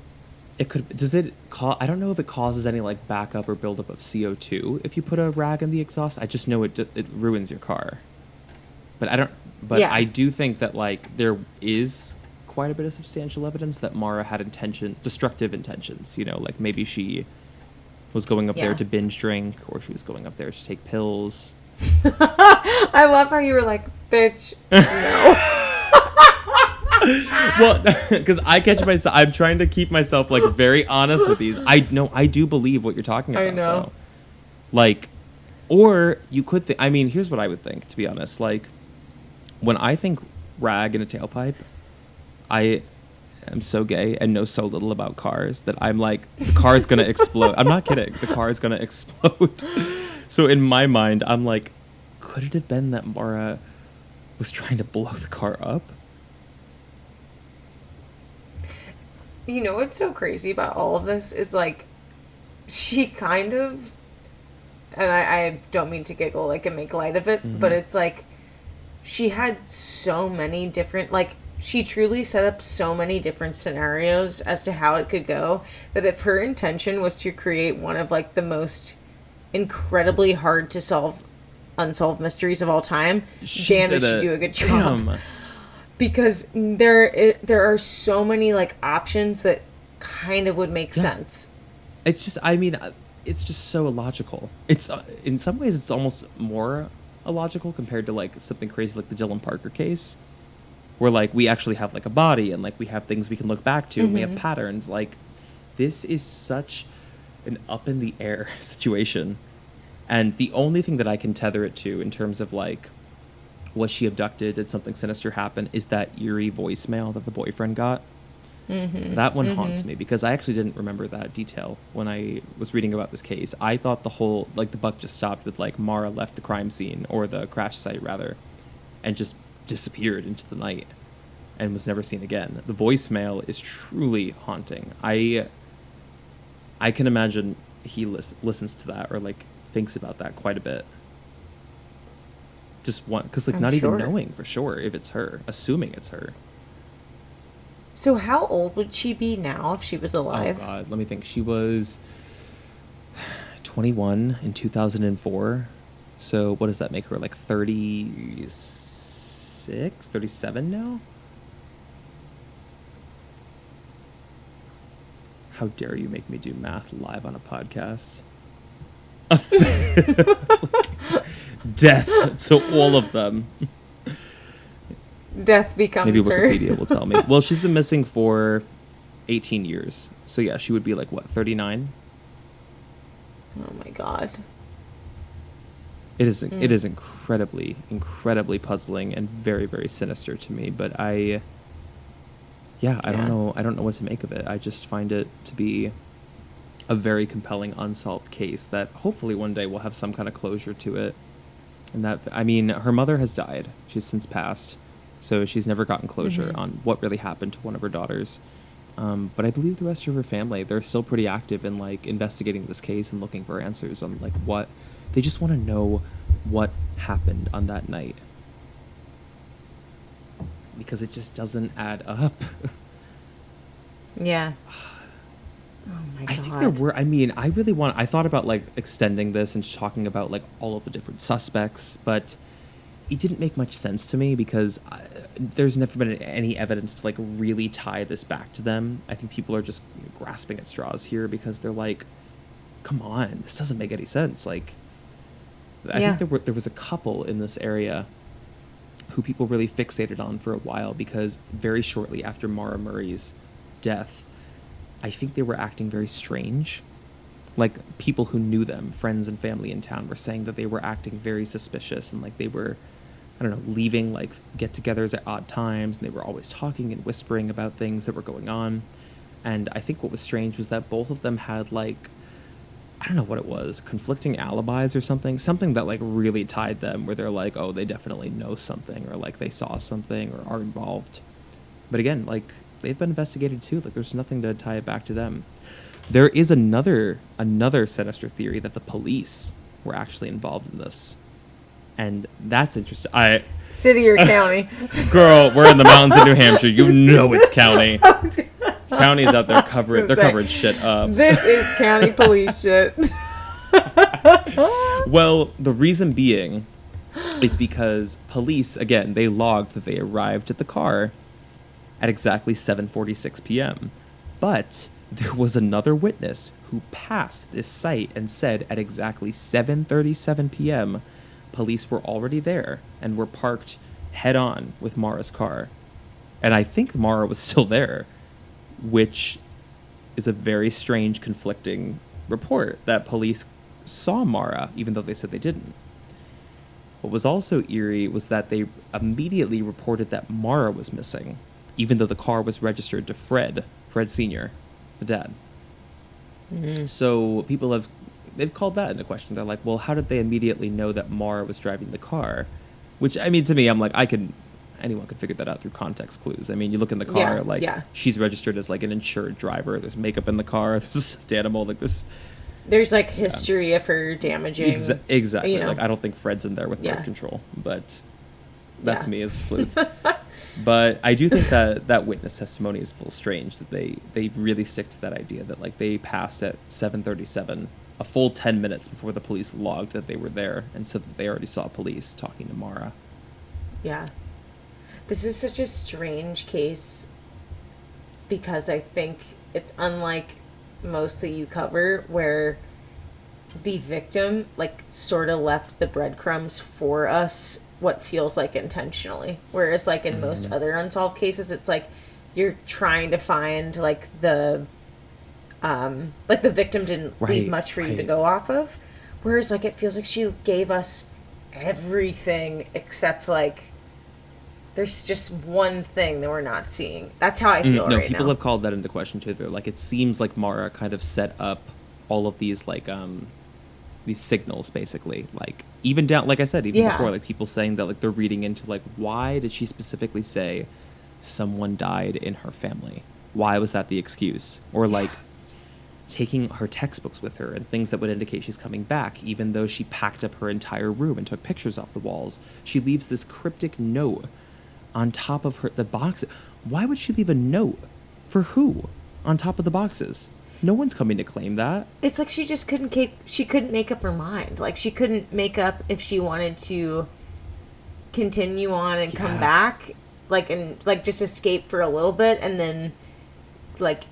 It could... Does it... I don't know if it causes any, like, backup or buildup of CO2 if you put a rag in the exhaust. I just know it ruins your car. But I don't. But Yeah. I do think that like there is quite a bit of substantial evidence that Maura had destructive intentions. You know, like maybe she was going up there Yeah. to binge drink, or she was going up there to take pills. I love how you were like, bitch, no. Well, because I catch myself, I'm trying to keep myself like very honest with these. I do believe what you're talking about. I know. Though. Like, or you could think. I mean, here's what I would think. To be honest, like when I think rag in a tailpipe, I am so gay and know so little about cars that I'm like, the car is gonna explode. I'm not kidding. The car is gonna explode. So in my mind, I'm like, could it have been that Maura was trying to blow the car up? You know what's so crazy about all of this is like, she kind of, and I don't mean to giggle like and make light of it, but it's like, she had so many different, like, she truly set up so many different scenarios as to how it could go, that if her intention was to create one of like the most incredibly hard to solve unsolved mysteries of all time, damn, did she do a good job. Damn. Because there are so many like options that kind of would make sense. It's just, I mean, it's just so illogical. It's in some ways it's almost more illogical compared to like something crazy like the Dylan Parker case, where like we actually have like a body and like we have things we can look back to and we have patterns. Like this is such an up in the air situation, and the only thing that I can tether it to in terms of like, was she abducted, did something sinister happen, is that eerie voicemail that the boyfriend got. That one haunts me because I actually didn't remember that detail when I was reading about this case. I thought the whole, like, the buck just stopped with like Maura left the crime scene, or the crash site rather, and just disappeared into the night and was never seen again. The voicemail is truly haunting. I can imagine he listens to that or like thinks about that quite a bit. Just one, because like I'm not sure. even knowing for sure if it's her, assuming it's her. So how old would she be now if she was alive? Oh God, let me think. She was 21 in 2004. So what does that make her? Like 36, 37 now? How dare you make me do math live on a podcast? It's like death to all of them. Death becomes Maybe her. Wikipedia will tell me. Well, she's been missing for 18 years. So yeah, she would be like, what, 39? Oh my God. It is incredibly, incredibly puzzling and very, very sinister to me. But I don't know what to make of it. I just find it to be a very compelling unsolved case that hopefully one day will have some kind of closure to it. And that, I mean, her mother has died. She's since passed. So she's never gotten closure on what really happened to one of her daughters. But I believe the rest of her family, they're still pretty active in like investigating this case and looking for answers on like what, they just want to know what happened on that night. Because it just doesn't add up. Yeah. Oh my God. I think I thought about like extending this and talking about like all of the different suspects, but it didn't make much sense to me because there's never been any evidence to like really tie this back to them. I think people are just grasping at straws here because they're like, come on, this doesn't make any sense. Like, I think there was a couple in this area who people really fixated on for a while because very shortly after Maura Murray's death, I think they were acting very strange. Like, people who knew them, friends and family in town, were saying that they were acting very suspicious and like they were, I don't know, leaving like get-togethers at odd times, and they were always talking and whispering about things that were going on. And I think what was strange was that both of them had like, I don't know what it was, conflicting alibis or something that like really tied them, where they're like, oh, they definitely know something, or like they saw something or are involved. But again, like, they've been investigated too. Like, there's nothing to tie it back to them. There is another sinister theory that the police were actually involved in this. And that's interesting. City or county? Girl, we're in the mountains of New Hampshire. You know it's county. County's out there covering shit up. This is county police shit. Well, the reason being is because police, again, they logged that they arrived at the car at exactly 7:46 p.m. But there was another witness who passed this site and said at exactly 7:37 p.m. police were already there and were parked head on with Maura's car. And I think Maura was still there, which is a very strange, conflicting report that police saw Maura, even though they said they didn't. What was also eerie was that they immediately reported that Maura was missing, even though the car was registered to Fred Sr., the dad. Mm-hmm. So they've called that into question. They're like, well, how did they immediately know that Maura was driving the car? Which, I mean, to me, I'm like, anyone could figure that out through context clues. I mean, you look in the car, she's registered as like an insured driver. There's makeup in the car. There's a stuffed animal. Like there's like history of her damaging. Exactly. You know. Like I don't think Fred's in there with birth control, but that's me as a sleuth. But I do think that witness testimony is a little strange, that they really stick to that idea that like they passed at 7:37, a full 10 minutes before the police logged that they were there, and said that they already saw police talking to Maura. Yeah. This is such a strange case because I think it's unlike most that you cover where the victim like sort of left the breadcrumbs for us what feels like intentionally. Whereas like in most other unsolved cases, it's like you're trying to find like the victim didn't leave much for you to go off of. Whereas like it feels like she gave us everything except like there's just one thing that we're not seeing. That's how I feel right now. No, people have called that into question too. They're like, it seems like Maura kind of set up all of these like these signals basically, like even down, like I said, even before, like people saying that like they're reading into like, why did she specifically say someone died in her family? Why was that the excuse? Or like taking her textbooks with her and things that would indicate she's coming back, even though she packed up her entire room and took pictures off the walls. She leaves this cryptic note on top of the boxes. Why would she leave a note? For who? On top of the boxes? No one's coming to claim that. It's like she just couldn't make up her mind. Like she couldn't make up if she wanted to continue on and come back, like, and like just escape for a little bit and then like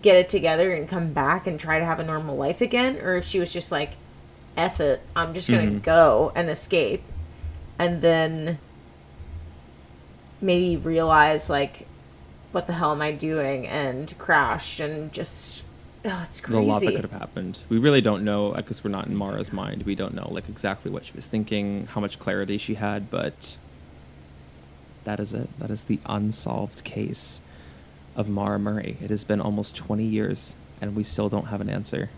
get it together and come back and try to have a normal life again, or if she was just like, F it, I'm just gonna go and escape, and then maybe realize like, what the hell am I doing, and crashed and just, it's crazy. There's a lot that could have happened. We really don't know, because we're not in Maura's mind. We don't know like exactly what she was thinking, how much clarity she had, but that is it. That is the unsolved case of Maura Murray. It has been almost 20 years, and we still don't have an answer.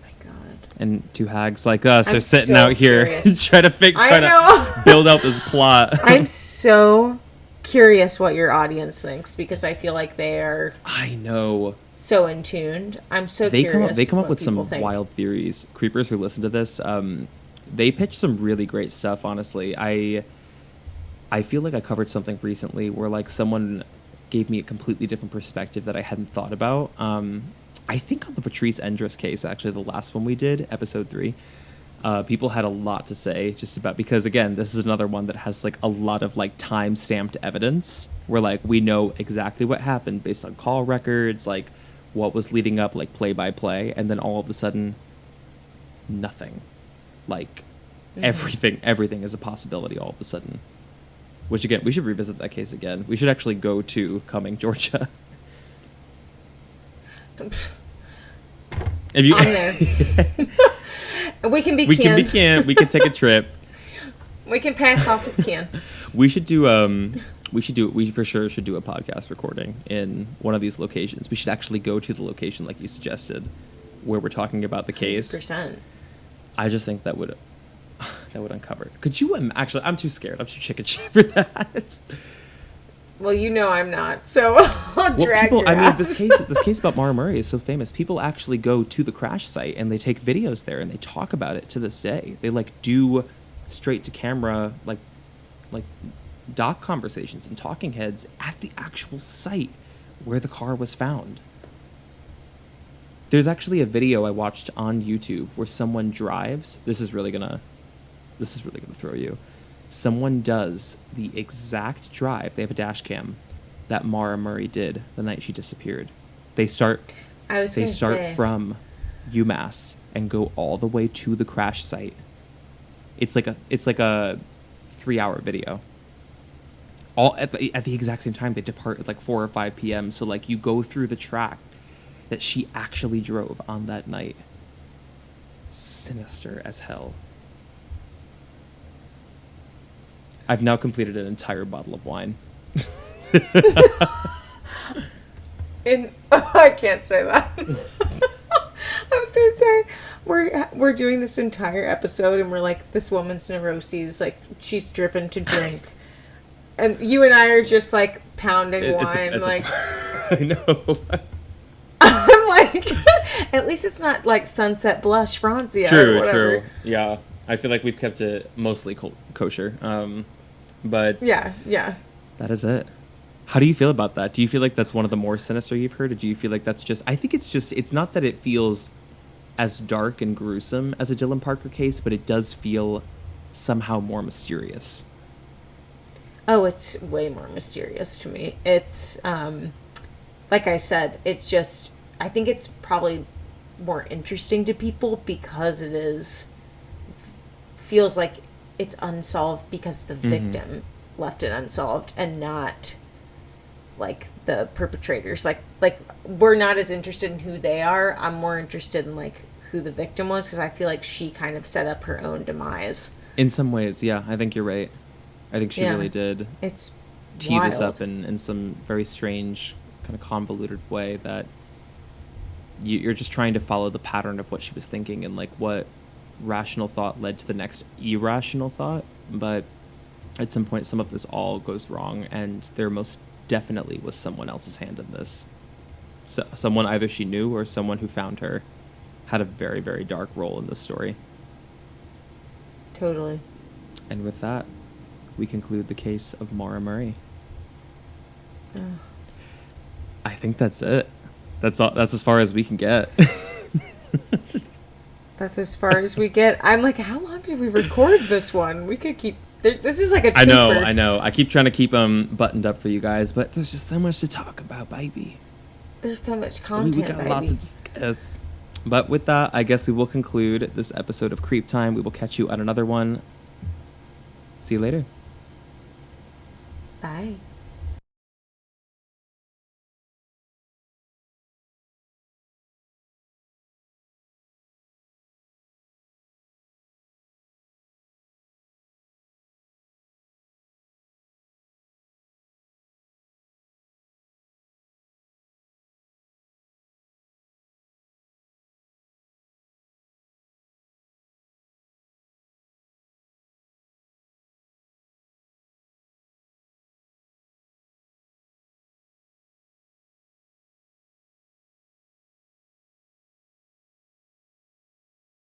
Oh my God. And two hags like us I'm are sitting so out here trying to build out this plot. I'm so curious what your audience thinks, because I feel like they are. I know. So in tuned. I'm so curious. They come up with some wild theories. Creepers who listen to this, they pitch some really great stuff. Honestly, I feel like I covered something recently where like someone gave me a completely different perspective that I hadn't thought about. I think on the Patrice Endress case, actually the last one we did, episode 3, people had a lot to say just about, because again, this is another one that has like a lot of like time-stamped evidence where like we know exactly what happened based on call records, like what was leading up, like play by play, and then all of a sudden nothing. Like everything is a possibility all of a sudden. Which again, we should revisit that case again. We should actually go to Cumming, Georgia. I'm there. We can be canned. We can take a trip. We can pass off as can. We for sure should do a podcast recording in one of these locations. We should actually go to the location like you suggested, where we're talking about the case. 100%. I just think that would uncover it. Could you actually? I'm too scared. I'm too chicken shit for that. Well, you know I'm not, so I'll drag your ass. This case about Maura Murray is so famous. People actually go to the crash site and they take videos there and they talk about it to this day. They like do straight to camera like doc conversations and talking heads at the actual site where the car was found. There's actually a video I watched on YouTube where someone drives. This is really gonna this is really going to throw you. Someone does the exact drive. They have a dash cam that Maura Murray did the night she disappeared. They start from UMass and go all the way to the crash site. It's like a 3-hour video. All at the exact same time. They depart at like 4 or 5 p.m. So like you go through the track that she actually drove on that night. Sinister as hell. I've now completed an entire bottle of wine. And I can't say that. I was gonna say we're doing this entire episode and we're like, this woman's neuroses, like she's driven to drink, and you and I are just like pounding wine. I know. I'm like, at least it's not like Sunset Blush Francia. True. Yeah, I feel like we've kept it mostly kosher. But yeah, that is it. How do you feel about that? Do you feel like that's one of the more sinister you've heard, or do you feel like that's just... I think it's not that it feels as dark and gruesome as a Dylan Parker case, but it does feel somehow more mysterious. Oh, it's way more mysterious to me. It's, like I said, it's just... I think it's probably more interesting to people because feels like it's unsolved because the victim left it unsolved and not... like the perpetrators, like we're not as interested in who they are. I'm more interested in like who the victim was, because I feel like she kind of set up her own demise in some ways. Yeah, I think you're right. I think she really did. It's tee wild. This up in some very strange, kind of convoluted way that you're just trying to follow the pattern of what she was thinking and like what rational thought led to the next irrational thought. But at some point, some of this all goes wrong, and there most definitely was someone else's hand in this. So, someone either she knew or someone who found her had a very, very dark role in this story. Totally. And with that, we conclude the case of Maura Murray. I think that's it. That's all. That's as far as we can get. That's as far as we get. I'm like, how long did we record this one? We could keep... This is like a twofer. I know. I keep trying to keep them buttoned up for you guys, but there's just so much to talk about, baby. There's so much content, we got a lot to discuss. But with that, I guess we will conclude this episode of Creep Time. We will catch you on another one. See you later. Bye.